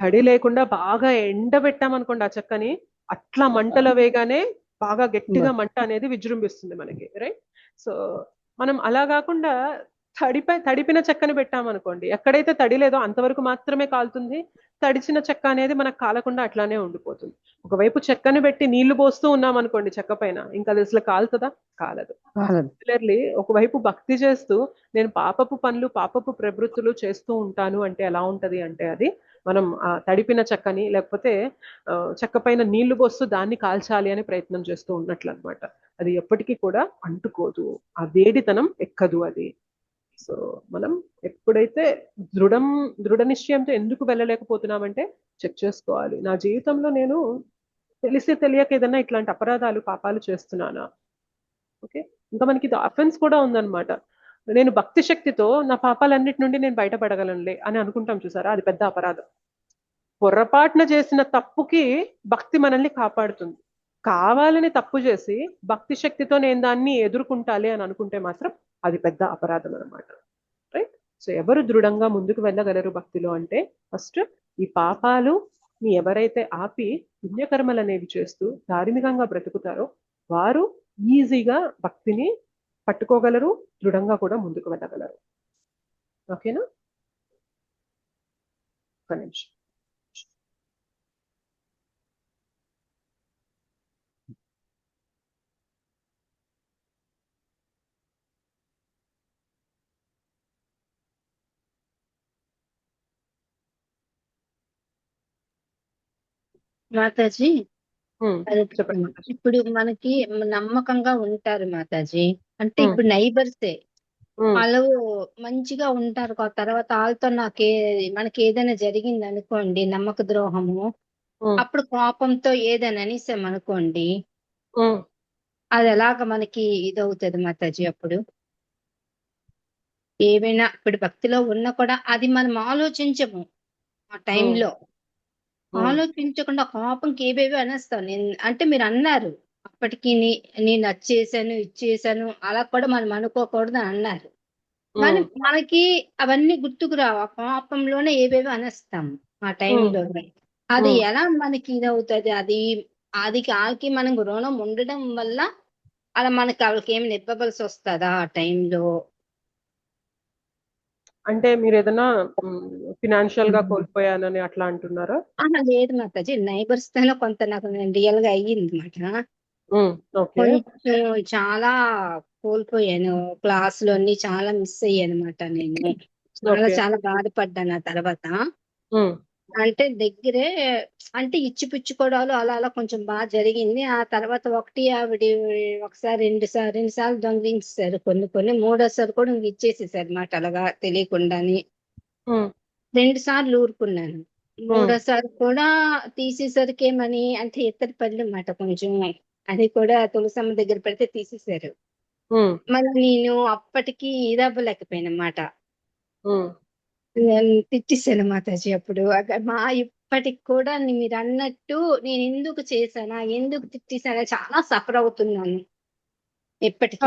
తడి లేకుండా బాగా ఎండబెట్టామనుకోండి ఆ చెక్కని, అట్లా మంటలో వేగానే బాగా గట్టిగా మంట అనేది విజృంభిస్తుంది మనకి, రైట్. సో మనం అలా కాకుండా తడిపిన చెక్కని పెట్టామనుకోండి, ఎక్కడైతే తడి లేదో అంతవరకు మాత్రమే కాలుతుంది, తడిచిన చెక్క అనేది మనకు కాలకుండా అట్లానే ఉండిపోతుంది. ఒకవైపు చెక్కని పెట్టి నీళ్లు పోస్తూ ఉన్నాం అనుకోండి చెక్క పైన, ఇంకా అది అసలు కాలుతుందా? కాలదు. సిమిలర్లీ ఒకవైపు భక్తి చేస్తూ నేను పాపపు పనులు పాపపు ప్రవృత్తులు చేస్తూ ఉంటాను అంటే ఎలా ఉంటది అంటే అది మనం తడిపిన చెక్కని లేకపోతే చెక్క పైన నీళ్లు పోస్తూ దాన్ని కాల్చాలి అని ప్రయత్నం చేస్తూ ఉన్నట్లు అనమాట. అది ఎప్పటికీ కూడా అంటుకోదు, ఆ వేడితనం ఎక్కదు అది. సో మనం ఎప్పుడైతే దృఢ నిశ్చయంతో ఎందుకు వెళ్ళలేకపోతున్నామంటే చెక్ చేసుకోవాలి, నా జీవితంలో నేను తెలిసి తెలియక ఏదన్నా ఇట్లాంటి అపరాధాలు పాపాలు చేస్తున్నానా. ఓకే, ఇంకా మనకి ఇది అఫెన్స్ కూడా ఉందన్నమాట. నేను భక్తి శక్తితో నా పాపాలన్నిటి నుండి నేను బయటపడగలనులే అని అనుకుంటాం చూసారా, అది పెద్ద అపరాధం. పొరపాటున చేసిన తప్పుకి భక్తి మనల్ని కాపాడుతుంది. కావాలని తప్పు చేసి భక్తి శక్తితో నేను దాన్ని ఎదుర్కొంటాలి అని అనుకుంటే మాత్రం అది పెద్ద అపరాధం అనమాట, రైట్. సో ఎవరు దృఢంగా ముందుకు వెళ్ళగలరు భక్తిలో అంటే ఫస్ట్ ఈ పాపాలు ఎవరైతే ఆపి పుణ్యకర్మలు అనేవి చేస్తూ ధార్మికంగా బ్రతుకుతారో వారు ఈజీగా భక్తిని పట్టుకోగలరు, దృఢంగా కూడా ముందుకు వెళ్ళగలరు. ఓకేనా, ఒక నిమిషం. మాతాజీ ఇప్పుడు మనకి నమ్మకంగా ఉంటారు మాతాజీ, అంటే ఇప్పుడు నైబర్సే వాళ్ళు మంచిగా ఉంటారు. తర్వాత వాళ్ళతో మనకి ఏదైనా జరిగింది అనుకోండి నమ్మక ద్రోహము, అప్పుడు కోపంతో ఏదైనా అనేసాం అనుకోండి, అది ఎలాగ మనకి ఇదవుతుంది మాతాజీ? అప్పుడు ఏమైనా ఇప్పుడు భక్తిలో ఉన్నా కూడా అది మనం ఆలోచించము, ఆ టైంలో ఆలోచించకుండా కోపంకి ఏవేవి అనేస్తాం. అంటే మీరు అన్నారు అప్పటికి నేను వచ్చేసాను ఇచ్చేసాను అలా కూడా మనం అనుకోకూడదు అని అన్నారు, కానీ మనకి అవన్నీ గుర్తుకు రావు. ఆ కోపంలోనే ఏవేవి అనేస్తాము ఆ టైంలో. అది ఎలా మనకి ఇదవుతుంది? అది వాళ్ళకి మనకు రుణం ఉండడం వల్ల అలా మనకి వాళ్ళకి ఏమైనా ఇవ్వవలసి వస్తుందా ఆ టైంలో? అంటే మీరు ఏదైనా ఫినాన్షియల్ గా కోల్పోయానని అట్లా అంటున్నారా? లేదు మాతాజీ, నైబర్స్ తోనే కొంత నాకు రియల్ గా అయ్యింది అనమాట. కొంచెం చాలా కోల్పోయాను, క్లాస్ లోని చాలా మిస్ అయ్యాను అనమాట. నేను చాలా బాధపడ్డాను ఆ తర్వాత. అంటే దగ్గరే అంటే ఇచ్చిపుచ్చుకోవడాలు అలా అలా కొంచెం బాగా జరిగింది. ఆ తర్వాత ఆవిడ ఒకసారి రెండు సార్లు దొంగిలించేశారు కొన్ని. మూడోసారి కూడా ఇంక ఇచ్చేసేసారు మాట అలాగా తెలియకుండాని. 2 సార్లు ఊరుకున్నాను. మూడోసారి కూడా తీసేసరికి ఏమని అంటే ఇత్తడి పళ్ళు మాట కొంచెం అది కూడా తులసమ్మ దగ్గర పెడితే తీసేశారు. మళ్ళీ నేను అప్పటికి ఇదవ్వలేకపోయానమాట. తిట్టేసాను మాతాజీ అప్పుడు. ఇప్పటికి కూడా మీరు అన్నట్టు నేను ఎందుకు చేశానా, ఎందుకు తిట్టేసానా చాలా సఫర్ అవుతున్నాను ఇప్పటికీ.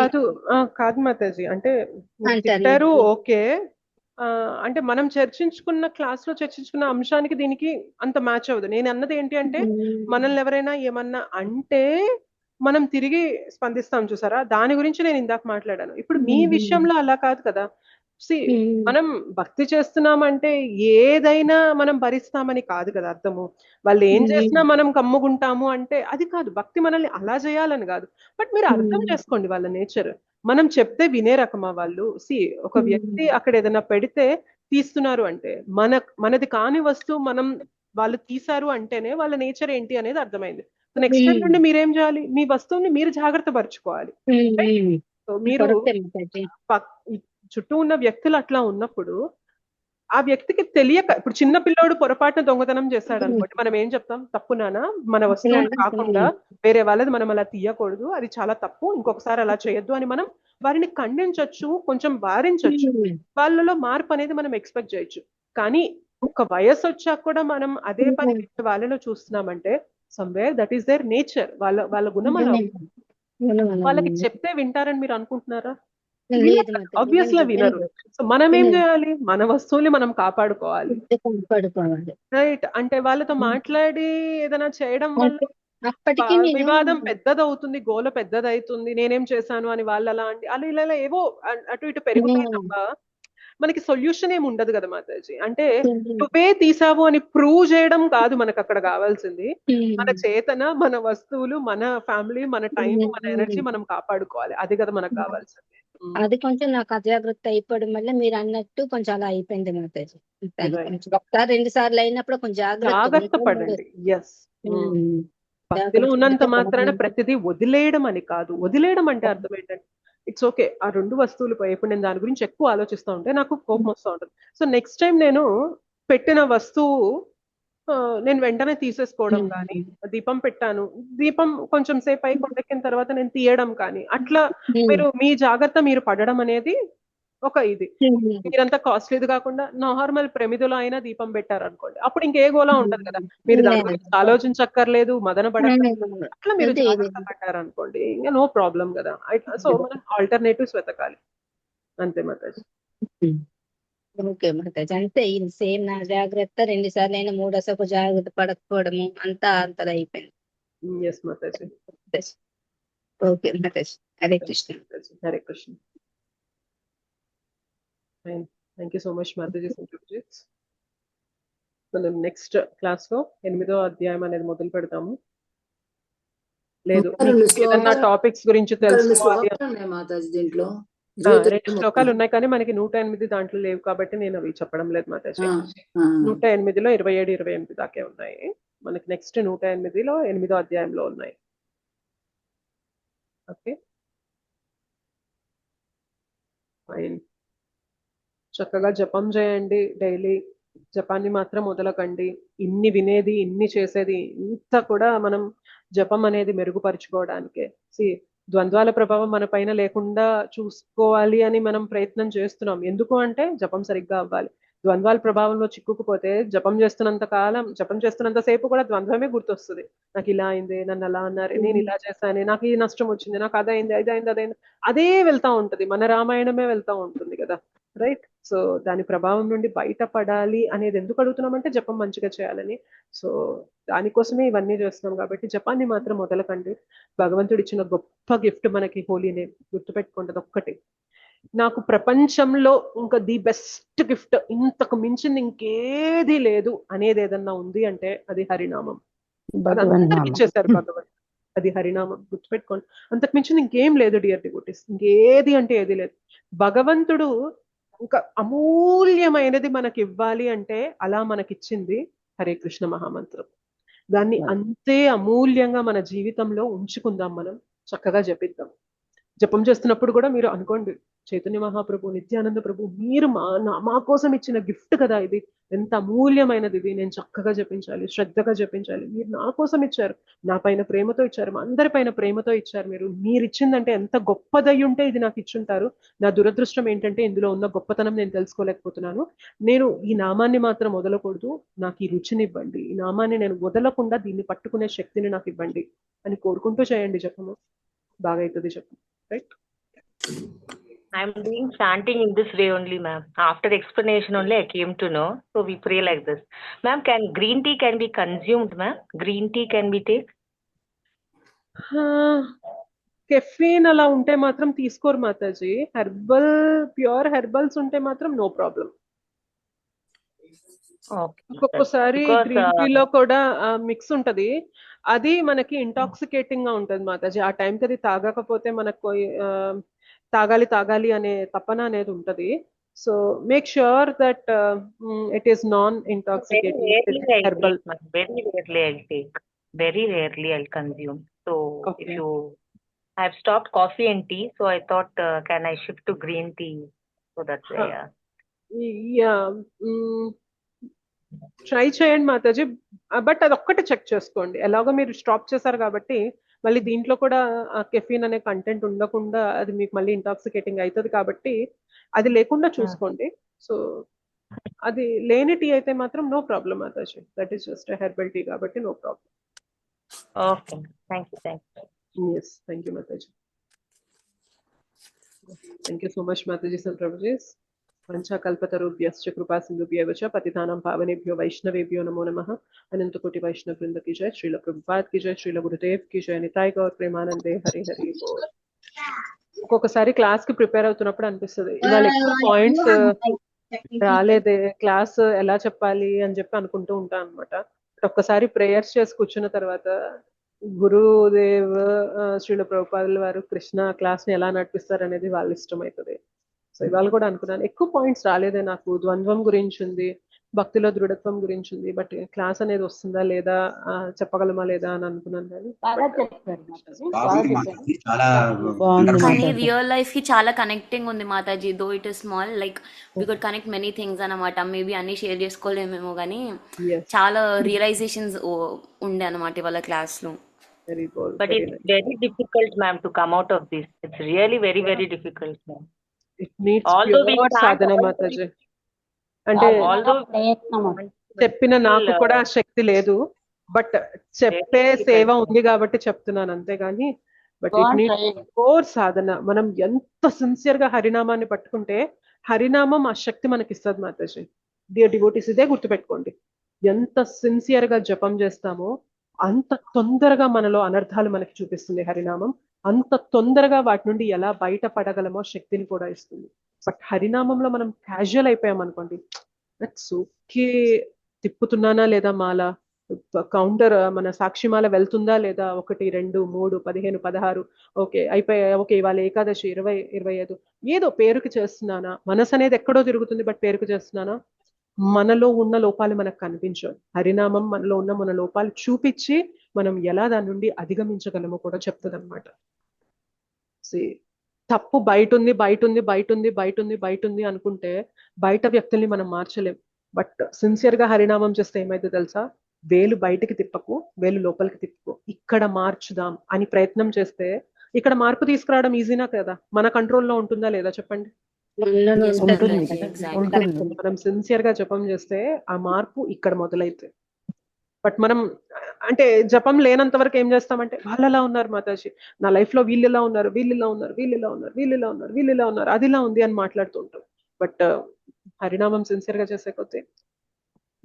కాదు మాతాజీ, అంటే అంటారు. తిట్టారు ఓకే. అంటే మనం క్లాస్ లో చర్చించుకున్న అంశానికి దీనికి అంత మ్యాచ్ అవ్వదు. నేను అన్నది ఏంటి అంటే, మనల్ని ఎవరైనా ఏమన్నా అంటే మనం తిరిగి స్పందిస్తాం చూసారా, దాని గురించి నేను ఇందాక మాట్లాడాను. ఇప్పుడు మీ విషయంలో అలా కాదు కదా. మనం భక్తి చేస్తున్నామంటే ఏదైనా మనం భరిస్తామని కాదు కదా అర్థము. వాళ్ళు ఏం చేసినా మనం కమ్ముకుంటాము అంటే అది కాదు. భక్తి మనల్ని అలా చేయాలని కాదు. బట్ మీరు అర్థం చేసుకోండి వాళ్ళ నేచర్. మనం చెప్తే వినే రకమా వాళ్ళు? ఒక వ్యక్తి అక్కడ ఏదైనా పెడితే తీస్తున్నారు అంటే మనది కాని వస్తువు వాళ్ళు తీశారు అంటేనే వాళ్ళ నేచర్ ఏంటి అనేది అర్థమైంది. నెక్స్ట్ టైం నుండి మీరేం చేయాలి, మీ వస్తువుని మీరు జాగ్రత్త పరచుకోవాలి. మీరు చుట్టూ ఉన్న వ్యక్తులు అట్లా ఉన్నప్పుడు ఆ వ్యక్తికి తెలియక, ఇప్పుడు చిన్న పిల్లోడు పొరపాటున దొంగతనం చేశాడు అనుకోండి, మనం ఏం చెప్తాం? తప్పు నానా, మన వస్తువులు కాకుండా వేరే వాళ్ళది మనం అలా తీయకూడదు, అది చాలా తప్పు, ఇంకొకసారి అలా చేయొద్దు అని మనం వారిని ఖండించవచ్చు, కొంచెం వారించవచ్చు. వాళ్ళలో మార్పు అనేది మనం ఎక్స్పెక్ట్ చేయొచ్చు. కానీ ఒక వయసు వచ్చాక కూడా మనం అదే పని వాళ్ళలో చూస్తున్నామంటే somewhere that is their nature. వాళ్ళ గుణం అలా. వాళ్ళకి చెప్తే వింటారని మీరు అనుకుంటున్నారా? ఆబ్వియస్లీ వినరు. సో మనం ఏం చేయాలి? మన వస్తువుల్ని మనం కాపాడుకోవాలి, రైట్? అంటే వాళ్ళతో మాట్లాడి ఏదైనా చేయడం వల్ల వివాదం పెద్దదవుతుంది, గోల పెద్దదవుతుంది. నేనేం చేశాను అని వాళ్ళు అలా ఇలా ఏవో అటు ఇటు పెరుగుతాయి తప్ప మనకి సొల్యూషన్ ఏమి ఉండదు కదా మాతాజీ. అంటే నువ్వే తీసావు అని ప్రూవ్ చేయడం కాదు మనకు అక్కడ కావాల్సింది. మన చేతన, మన వస్తువులు, మన ఫ్యామిలీ, మన టైం, మన ఎనర్జీ మనం కాపాడుకోవాలి. అది కదా మనకు కావాల్సింది. అది కొంచెం నాకు అజాగ్రత్త అయిపోవడం వల్ల మీరు అన్నట్టు కొంచెం అలా అయిపోయింది మాతాజీ. ఒకసారి 2 సార్లు అయినప్పుడు కొంచెం జాగ్రత్త పడండి. ఎస్, భక్తిలో ఉన్నంత మాత్రాన ప్రతిదీ వదిలేయడం అని కాదు. వదిలేయడం అంటే అర్థం ఏంటంటే ఇట్స్ ఓకే, ఆ 2 వస్తువులు పోయి ఇప్పుడు నేను దాని గురించి ఎక్కువ ఆలోచిస్తూ ఉంటే నాకు కోపం వస్తూ ఉంటుంది. సో నెక్స్ట్ టైం నేను పెట్టిన వస్తువు నేను వెంటనే తీసేసుకోవడం కానీ, దీపం పెట్టాను, దీపం కొంచెం సేపు అయి కొండెక్కిన తర్వాత నేను తీయడం కానీ, అట్లా మీరు మీ జాగ్రత్త మీరు పడడం అనేది ఒక ఇది. మీరంతా కాస్ట్లీది కాకుండా నార్మల్ ప్రమిదలో అయినా దీపం పెట్టారు అనుకోండి, అప్పుడు ఇంకే గోలా ఉండదు కదా. మీరు దాని గురించి ఆలోచించక్కర్లేదు, మదన పడక్కర్లేదు. అట్లా మీరు జాగ్రత్త పడ్డారు అనుకోండి, ఇంకా నో ప్రాబ్లం కదా. సో మనం ఆల్టర్నేటివ్స్ వెతకాలి, అంతే మాతాజీ. ఓకే మాతాజీ, అంతే. సేమ్ నా జాగ్రత్త 2 సార్లు అయినా 3ఓసారి జాగ్రత్త పడకపోవడము అంతలా అయిపోయింది. Yes Mataji. Okay Mataji, Hare Krishna. Hare Krishna. Thank you so much Mataji. మనం నెక్స్ట్ క్లాస్ లో 8వ అధ్యాయం అనేది మొదలు పెడతాము. లేదు ఏదన్నా టాపిక్స్ గురించి తెలుసుకోవాలి, మాతాజీ దీంట్లో 2 శ్లోకాలు ఉన్నాయి కానీ మనకి 108 దాంట్లో లేవు కాబట్టి నేను అవి చెప్పడం లేదు మాతాజీ. 108లో 27, 28 దాకే ఉన్నాయి. మనకి నెక్స్ట్ 108లో 8వ అధ్యాయంలో ఉన్నాయి. Okay, fine. చక్కగా జపం చేయండి డైలీ. జపాన్ని మాత్రం వదలకండి. ఇన్ని వినేది, ఇన్ని చేసేది ఇంత కూడా మనం జపం అనేది మెరుగుపరుచుకోవడానికే. ద్వంద్వాల ప్రభావం మన పైన లేకుండా చూసుకోవాలి అని మనం ప్రయత్నం చేస్తున్నాం. ఎందుకు అంటే జపం సరిగ్గా అవ్వాలి. ద్వంద్వాల ప్రభావంలో చిక్కుకుపోతే జపం చేస్తున్నంత సేపు కూడా ద్వంద్వమే గుర్తొస్తుంది. నాకు ఇలా అయింది, నన్ను అలా అన్నారు, నేను ఇలా చేశాను, నాకు ఈ నష్టం వచ్చింది, నాకు అదైంది, అదైంది, అదే వెళ్తా ఉంటది. మన రామాయణమే వెళ్తా ఉంటుంది కదా, రైట్? సో దాని ప్రభావం నుండి బయటపడాలి అనేది ఎందుకు అడుగుతున్నామంటే జపం మంచిగా చేయాలని. సో దానికోసమే ఇవన్నీ చేస్తున్నాం కాబట్టి జపాన్ని మాత్రం వదలకండి. భగవంతుడు ఇచ్చిన గొప్ప గిఫ్ట్ మనకి హోలీ నేమ్. గుర్తుపెట్టుకుంటది ఒక్కటి, నాకు ప్రపంచంలో ఇంకా ది బెస్ట్ గిఫ్ట్, ఇంతకు మించింది ఇంకేది లేదు అనేది ఏదన్నా ఉంది అంటే అది హరినామం. అదందరికి ఇచ్చేసారు భగవంతుడు, అది హరినామం. గుర్తుపెట్టుకోండి, అంతకు మించింది ఇంకేం లేదు డియర్ డివోటీస్. ఇంకేది అంటే ఏది లేదు. భగవంతుడు ఇంకా అమూల్యమైనది మనకి ఇవ్వాలి అంటే అలా మనకిచ్చింది హరే కృష్ణ మహామంత్రం. దాన్ని అంతే అమూల్యంగా మన జీవితంలో ఉంచుకుందాం, మనం చక్కగా జపిద్దాం. జపం చేస్తున్నప్పుడు కూడా మీరు అనుకోండి, చైతన్య మహాప్రభు, నిత్యానంద ప్రభు, మీరు మా కోసం ఇచ్చిన గిఫ్ట్ కదా ఇది, ఎంత అమూల్యమైనది ఇది, నేను చక్కగా జపించాలి, శ్రద్ధగా జపించాలి. మీరు నా కోసం ఇచ్చారు, నా పైన ప్రేమతో ఇచ్చారు, మా అందరి పైన ప్రేమతో ఇచ్చారు. మీరు ఇచ్చిందంటే ఎంత గొప్పదై ఉంటే ఇది నాకు ఇచ్చుంటారు. నా దురదృష్టం ఏంటంటే ఇందులో ఉన్న గొప్పతనం నేను తెలుసుకోలేకపోతున్నాను. నేను ఈ నామాన్ని మాత్రం వదలకూడదు, నాకు ఈ రుచిని ఇవ్వండి, ఈ నామాన్ని నేను వదలకుండా దీన్ని పట్టుకునే శక్తిని నాకు ఇవ్వండి అని కోరుకుంటూ చేయండి జపము. బాగా అవుతుంది జపం. Right? I'm doing chanting in this way only, ma'am. After explanation only I came to know. So we pray like this. Ma'am, green tea can be consumed, ma'am? Green tea can be taken? Caffeine అలా ఉంటే మాత్రం తీసుకోరు Mataji. Pure herbals ఉంటే మాత్రం no problem. ఒక్కొక్కసారి green టీలో కూడా mix ఉంటది, అది మనకి ఇంటాక్సికేటింగ్ గా ఉంటది మాతాజీ. ఆ టైంకి అది తాగకపోతే మనకు తాగాలి అనే తపన అనేది ఉంటది. So make sure that it is non intoxicating herbal. Very rarely I'll consume. So okay. I have stopped coffee and tea, so I thought can I shift to green tea? So that's why. Try చేయండి Mataji, but అది ఒక్కటి check చేసుకోండి. ఎలాగో మీరు stop చేశారు కాబట్టి మళ్ళీ దీంట్లో కూడా కెఫీన్ అనే కంటెంట్ ఉండకుండా అది మీకు మళ్ళీ ఇంటాక్సికేటింగ్ అవుతుంది కాబట్టి అది లేకుండా చూసుకోండి. సో అది లేని టీ అయితే మాత్రం no problem Mataji, that is just herbal tea కాబట్టి no problem. Okay, thank you. Yes, thank you Mataji. Thank you so much Mataji and Prabhuji. పంచాకల్పతరుభ్యశ్చ కృపా సింధుభ్యవ చ పతితానాం పావనేభ్యో వైష్ణవేభ్యో నమో నమః. అనంత కోటి వైష్ణవ బృంద की जय, श्रील प्रभुपाद की जय, श्रील गुरुदेव की जय, నితాయ్ గౌర్ ప్రేమానందే హరి హరి బోల్. ఒక్కొక్కసారి క్లాస్ కి ప్రిపేర్ అవుతున్నప్పుడు అనిపిస్తుంది ఇవాళ ఎక్కువ పాయింట్స్ రాలేదే, క్లాస్ ఎలా చెప్పాలి అని చెప్పి అనుకుంటూ ఉంటాను అనమాట. ఒక్కసారి ప్రేయర్స్ చేసి కూర్చున్న తర్వాత గురుదేవ్ శ్రీల ప్రభుపాదుల వారు కృష్ణ క్లాస్ ని ఎలా నడిపిస్తారు అనేది వాళ్ళ ఇష్టం అవుతుంది. సో ఇవాళ కూడా అనుకున్నాను ఎక్కువ పాయింట్స్ రాలేదే, నాకు ద్వంద్వం గురించి ఉంది, భక్తిలో దృఢత్వం గురించి ఉంది, బట్ క్లాస్ అనేది వస్తుందా లేదా చెప్పగలమా లేదా అని అనుకున్నాను. కానీ రియల్ లైఫ్ కి చాలా కనెక్టింగ్ ఉంది Mataji. Though it is small, like we could connect many things అన్నమాట. మేబీ అన్ని షేర్ చేసుకోలేమేమో కానీ చాలా రియలైజేషన్స్ ఉండే అన్నమాట ఇవాళ క్లాస్ లో. But it's very difficult, ma'am, to come out of this. It's really very, very difficult, ma'am. It needs pure sadhana Mataji. అంటే చెప్పిన నాకు కూడా శక్తి లేదు, బట్ చెప్పే సేవ ఉంది కాబట్టి చెప్తున్నాను అంతేగాని, బట్ ఇట్ నీడ్స్ ప్యూర్ సాధన. మనం ఎంత సిన్సియర్ గా హరినామాన్ని పట్టుకుంటే హరినామం ఆ శక్తి మనకి ఇస్తుంది మాతాజీ. డియర్ డివోటీస్, ఇదే గుర్తుపెట్టుకోండి, ఎంత సిన్సియర్ గా జపం చేస్తామో అంత తొందరగా మనలో అనర్థాలు మనకి చూపిస్తుంది హరినామం, అంత తొందరగా వాటి నుండి ఎలా బయటపడగలమో శక్తిని కూడా ఇస్తుంది. బట్ హరినామంలో మనం క్యాజువల్ అయిపోయాం అనుకోండి, దట్స్ ఓకే, తిప్పుతున్నానా లేదా మాల, కౌంటర్ మన సాక్షిమాల వెళ్తుందా లేదా, 1 2 3 15 16 ఓకే అయిపోయా, ఓకే ఇవాళ ఏకాదశి 20 25 ఏదో పేరుకి చేస్తున్నానా, మనసు అనేది ఎక్కడో తిరుగుతుంది బట్ పేరుకు చేస్తున్నానా. మనలో ఉన్న లోపాలు మనకు కనిపించవు, హరినామం మనలో ఉన్న మన లోపాలు చూపించి మనం ఎలా దాని నుండి అధిగమించగలమో కూడా చెప్తుంది అనమాట. తప్పు బయట ఉంది అనుకుంటే బయట వ్యక్తుల్ని మనం మార్చలేం, బట్ సిన్సియర్ గా హరినామం చేస్తే ఏమైతే తెలుసా, వేలు బయటికి తిప్పకు, వేలు లోపలికి తిప్పుకో, ఇక్కడ మార్చుదాం అని ప్రయత్నం చేస్తే ఇక్కడ మార్పు తీసుకురావడం ఈజీనా కదా, మన కంట్రోల్లో ఉంటుందా లేదా చెప్పండి. మనం సిన్సియర్ గా జపం చేస్తే ఆ మార్పు ఇక్కడ మొదలైతే, బట్ మనం అంటే జపం లేనంత వరకు ఏం చేస్తామంటే వాళ్ళు ఎలా ఉన్నారు మాతాజీ, నా లైఫ్ లో వీళ్ళు ఇలా ఉన్నారు, అదిలా ఉంది అని మాట్లాడుతూ ఉంటాం. బట్ హరినామం సిన్సియర్ గా చేసే కొద్దీ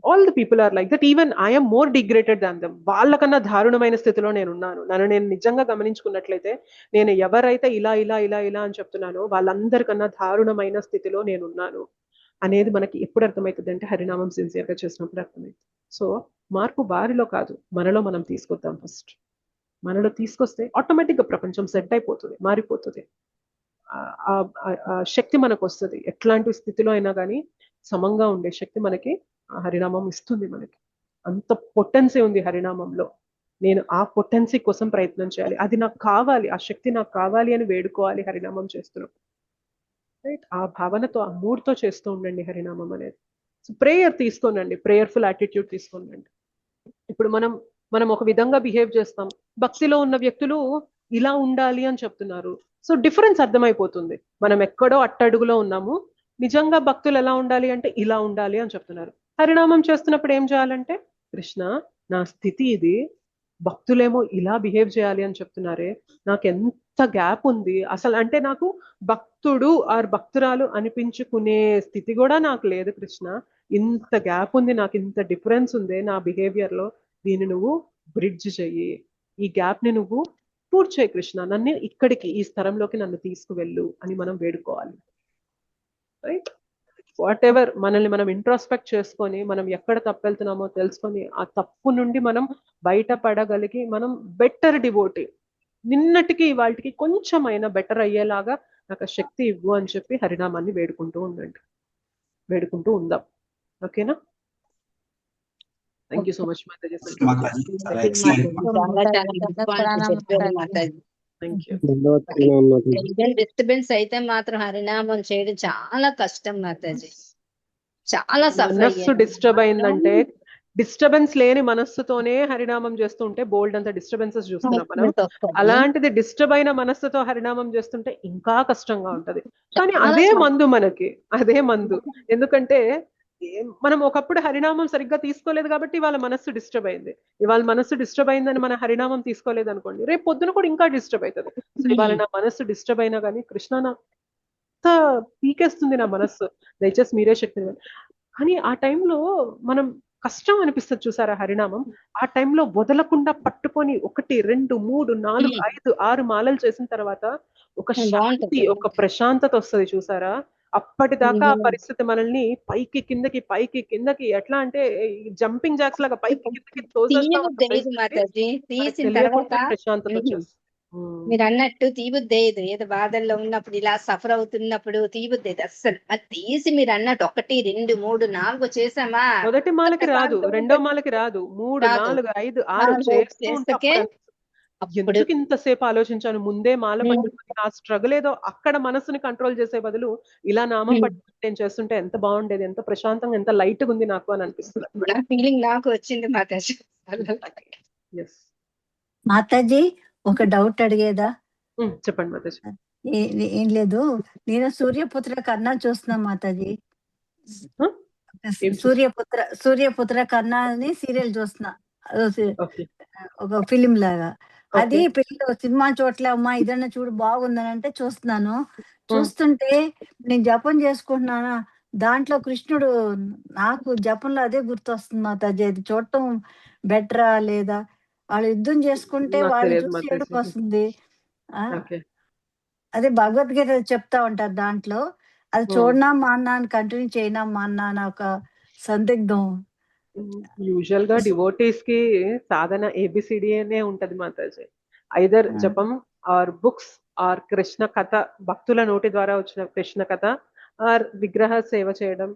all the people are like that, even I'm more degraded than them. వాళ్ళకన్నా దారుణమైన స్థితిలో నేనున్నాను. నేను నిజంగా గమనించుకున్నట్లయితే నేను ఎవరైతే ఇలా అని చెప్తున్నానో వాళ్ళందరికన్నా దారుణమైన స్థితిలో నేనున్నాను అనేది మనకి ఎప్పుడు అర్థమవుతుంది అంటే హరినామం సిన్సియర్ గా చేసినప్పుడు అర్థమవుతుంది. సో మార్పు వారిలో కాదు, మనలో మనం తీసుకొద్దాం. ఫస్ట్ మనలో తీసుకొస్తే ఆటోమేటిక్ గా ప్రపంచం సెట్ అయిపోతుంది, మారిపోతుంది, శక్తి మనకు వస్తుంది. ఎట్లాంటి స్థితిలో అయినా కానీ సమంగా ఉండే శక్తి మనకి హరినామం ఇస్తుంది మనకి. అంత పొటెన్సీ ఉంది హరినామంలో. నేను ఆ పొటెన్సీ కోసం ప్రయత్నం చేయాలి, అది నాకు కావాలి, ఆ శక్తి నాకు కావాలి అని వేడుకోవాలి హరినామం చేస్తున్నాం. రైట్, ఆ భావనతో ఆ మూడ్తో చేస్తూ ఉండండి హరినామం అనేది. సో ప్రేయర్ తీసుకోనండి, ప్రేయర్ఫుల్ యాటిట్యూడ్ తీసుకోనండి. ఇప్పుడు మనం ఒక విధంగా బిహేవ్ చేస్తాం, భక్తిలో ఉన్న వ్యక్తులు ఇలా ఉండాలి అని చెప్తున్నారు. సో డిఫరెన్స్ అర్థమైపోతుంది. మనం ఎక్కడో అట్టడుగులో ఉన్నాము, నిజంగా భక్తులు ఎలా ఉండాలి అంటే ఇలా ఉండాలి అని చెప్తున్నారు. హరినామం చేస్తున్నప్పుడు ఏం చేయాలంటే, కృష్ణ నా స్థితి ఇది, భక్తులేమో ఇలా బిహేవ్ చేయాలి అని చెప్తున్నారే, నాకు ఎంత గ్యాప్ ఉంది అసలు, అంటే నాకు భక్తుడు ఆర్ భక్తురాలు అనిపించుకునే స్థితి కూడా నాకు లేదు కృష్ణ, ఇంత గ్యాప్ ఉంది, నాకు ఇంత డిఫరెన్స్ ఉంది నా బిహేవియర్ లో, దీన్ని నువ్వు బ్రిడ్జ్ చెయ్యి, ఈ గ్యాప్ ని నువ్వు పూర్తి చేయి కృష్ణ, నన్ను ఇక్కడికి ఈ స్థలంలోకి నన్ను తీసుకువెళ్ళు అని మనం వేడుకోవాలి. రైట్, వాట్ ఎవర్ మనల్ని మనం ఇంట్రోస్పెక్ట్ చేసుకొని మనం ఎక్కడ తప్పు వెళ్తున్నామో తెలుసుకొని ఆ తప్పు నుండి మనం బయటపడగలిగి మనం బెటర్ డివోటీ, నిన్నటికి వాటికి కొంచెమైనా బెటర్ అయ్యేలాగా నాకు శక్తి ఇవ్వు అని చెప్పి హరినామాన్ని వేడుకుంటూ ఉండండి, వేడుకుంటూ ఉందాం. ఓకేనా? Thank you so much Mataji. Disturbance అయితే మాత్రం హరినామం చేయడం చాలా కష్టం మాతాజీ, చాలా మనస్సు డిస్టర్బ్ అయిందంటే, డిస్టర్బెన్స్ లేని మనస్సుతోనే హరినామం చేస్తుంటే బోల్డ్ అంత డిస్టర్బెన్సెస్ చూస్తున్నాం మనం. అలాంటిది డిస్టర్బ్ అయిన మనస్సుతో హరినామం చేస్తుంటే ఇంకా కష్టంగా ఉంటది. కానీ అదే మందు మనకి, అదే మందు. ఎందుకంటే మనం ఒకప్పుడు హరినామం సరిగ్గా తీసుకోలేదు కాబట్టి వాళ్ళ మనస్సు డిస్టర్బ్ అయింది. ఇవాళ మనస్సు డిస్టర్బ్ అయిందని మన హరినామం తీసుకోలేదు అనుకోండి, రేపు పొద్దున కూడా ఇంకా డిస్టర్బ్ అవుతుంది. సో ఇవాళ నా మనస్సు డిస్టర్బ్ అయినా కానీ కృష్ణ నా పీకేస్తుంది నా మనస్సు, దయచేసి మీరే శక్తి. కానీ ఆ టైంలో మనం కష్టం అనిపిస్తుంది చూసారా హరినామం, ఆ టైంలో వదలకుండా పట్టుకొని 1, 2, 3, 4, 5, 6 మాలలు చేసిన తర్వాత ఒక శాంతి, ఒక ప్రశాంతత వస్తుంది చూసారా. అప్పటిదాకా ఆ పరిస్థితి మనల్ని పైకి కిందకి పైకి కిందకి ఎట్లా అంటే జంపింగ్ జాక్స్ లాగా పైకి కిందకి ప్రశాంతత వచ్చేస్తుంది. మీరు అన్నట్టు తీబుద్దేయదు, ఏదో బాధల్లో ఉన్నప్పుడు ఇలా సఫర్ అవుతున్నప్పుడు తీబుద్దేది అస్సలు. అది తీసి మీరు అన్నట్టు 1, 2, 3, 4 చేసామా, మొదటి మాలకి రాదు, రెండో మాలకి రాదు, 3, 4, 5, 6 చేస్తే ఎందుకు ఇంతసేపు ఆలోచించాను, ముందే మాల పట్టుకుని ఆ స్ట్రగుల్ ఏదో అక్కడ మనసుని కంట్రోల్ చేసే బదులు ఇలా నామం పట్టుకుని నేను చేస్తుంటే ఎంత బాగుండేది, ఎంత ప్రశాంతంగా, ఎంత లైట్ గా ఉంది నాకు అని అనిపిస్తుంది. ఫీలింగ్ నాకు వచ్చింది మాతాజీ. మాతాజీ ఒక డౌట్ అడిగేదా? చెప్పండి మాతాజీ. ఏం లేదు, నేను సూర్యపుత్ర కర్ణ చూస్తున్నా మాతాజీ. సూర్యపుత్ర కర్ణ అని సీరియల్ చూస్తున్నా, ఒక ఫిలిం లాగా. అది పిల్లలు సినిమా చోట్ల అమ్మా ఇదన్నా చూడు బాగుందని అంటే చూస్తున్నాను. చూస్తుంటే నేను జపం చేసుకుంటున్నానా, దాంట్లో కృష్ణుడు నాకు జపంలో అదే గుర్తొస్తుంది మాతాజీ. అది చూడటం బెటరా లేదా? వాళ్ళు యుద్ధం చేసుకుంటే వాళ్ళు చూసి ఏడుపు వస్తుంది. అదే భగవద్గీత చెప్తా ఉంటారు దాంట్లో, అది చూడనా మా అన్న అని కంటిన్యూ చేయనా మా అన్న అని ఒక సందిగ్ధం. యూజువల్ గా డివోటీస్ కి సాధన ABCD అనే ఉంటది మాతాజీ. ఐదర్ జపం ఆర్ బుక్స్ ఆర్ కృష్ణ కథ, భక్తుల నోటి ద్వారా వచ్చిన కృష్ణ కథ ఆర్ విగ్రహ సేవ చేయడం,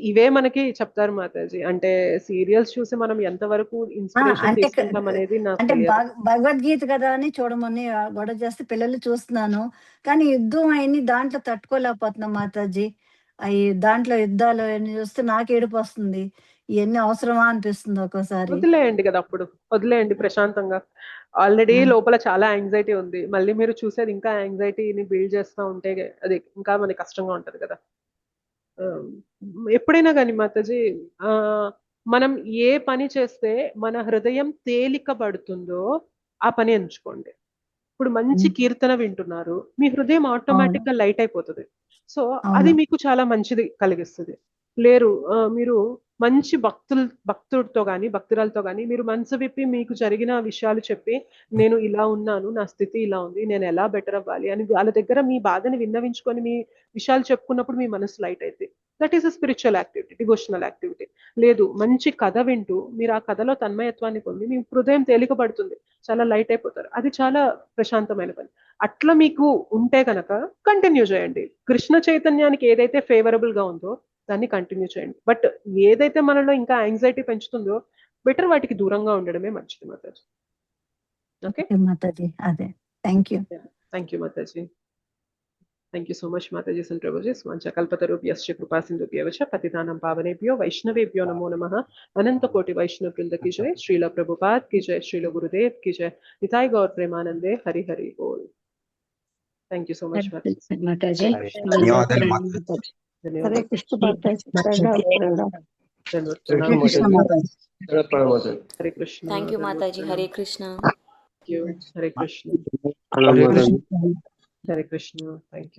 ఇవే మనకి చెప్తారు మాతాజీ. అంటే సీరియల్స్ చూసి మనం ఎంతవరకు ఇన్స్పిరేషన్ తీసుకుంటాం అనేది అంటే భగవద్గీత కదా అని చూడమని గొడవ చేస్తే పిల్లలు చూస్తున్నాను, కానీ యుద్ధం అయిన దాంట్లో తట్టుకోలేకపోతున్నాం మాతాజీ. అవి దాంట్లో యుద్ధాలు చూస్తే నాకు ఏడుపు వస్తుంది, ఇవన్నీ అవసరమా అనిపిస్తుంది ఒక్కోసారి. వదిలేయండి కదా, అప్పుడు వదిలేయండి ప్రశాంతంగా. ఆల్రెడీ లోపల చాలా యాంగ్జైటీ ఉంది, మళ్ళీ మీరు చూసేది ఇంకా యాంగ్జైటీని బిల్డ్ చేస్తూ ఉంటే అది ఇంకా మనకి కష్టంగా ఉంటది కదా. ఎప్పుడైనా కానీ మాతాజీ మనం ఏ పని చేస్తే మన హృదయం తేలిక పడుతుందో ఆ పని ఎంచుకోండి. ఇప్పుడు మంచి కీర్తన వింటున్నారు, మీ హృదయం ఆటోమేటిక్ గా లైట్ అయిపోతుంది. సో అది మీకు చాలా మంచిది కలిగిస్తుంది. మీరు మంచి భక్తుడితో కానీ భక్తురాలతో కానీ మీరు మనసు విప్పి మీకు జరిగిన విషయాలు చెప్పి, నేను ఇలా ఉన్నాను, నా స్థితి ఇలా ఉంది, నేను ఎలా బెటర్ అవ్వాలి అని వాళ్ళ దగ్గర మీ బాధని విన్నవించుకొని మీ విషయాలు చెప్పుకున్నప్పుడు మీ మనసు లైట్ అయితే that is a spiritual activity, devotional activity. లేదు, మంచి కథ వింటూ మీరు ఆ కథలో తన్మయత్వాన్ని పొంది మీ హృదయం తేలిక పడుతుంది, చాలా లైట్ అయిపోతారు, అది చాలా ప్రశాంతమైన పని. అట్లా మీకు ఉంటే కనుక కంటిన్యూ చేయండి. కృష్ణ చైతన్యానికి ఏదైతే ఫేవరబుల్ గా ఉందో దాన్ని కంటిన్యూ చేయండి. బట్ ఏదైతే మనలో ఇంకా యాంగ్జైటీ పెంచుతుందో బెటర్ వాటికి దూరంగా ఉండడమే మంచిది మాతాజీ. ఓకే మాతాజీ. అదే thank you. Thank you Mataji. Thank you so much, Mataji and Prabhuji. Swancha kalpatarubhyascha kripa sindhubhyavacha patitanam pavanebhyo vaishnavebhyo namo namaha. Ananta koti vaishnav vrinda ki jai. Srila Prabhupada ki jai. Srila Gurudev ki jai. Nitai Gaur Premanande. Hari Hari Bol. Thank you so much, Mataji. ధన్యవాదాలు Mataji. Hare Krishna Mataji. Hare Krishna. Thank you, Mataji. Hare Krishna. Thank you. Hare Krishna. Hare Krishna. Hare Krishna. Thank you.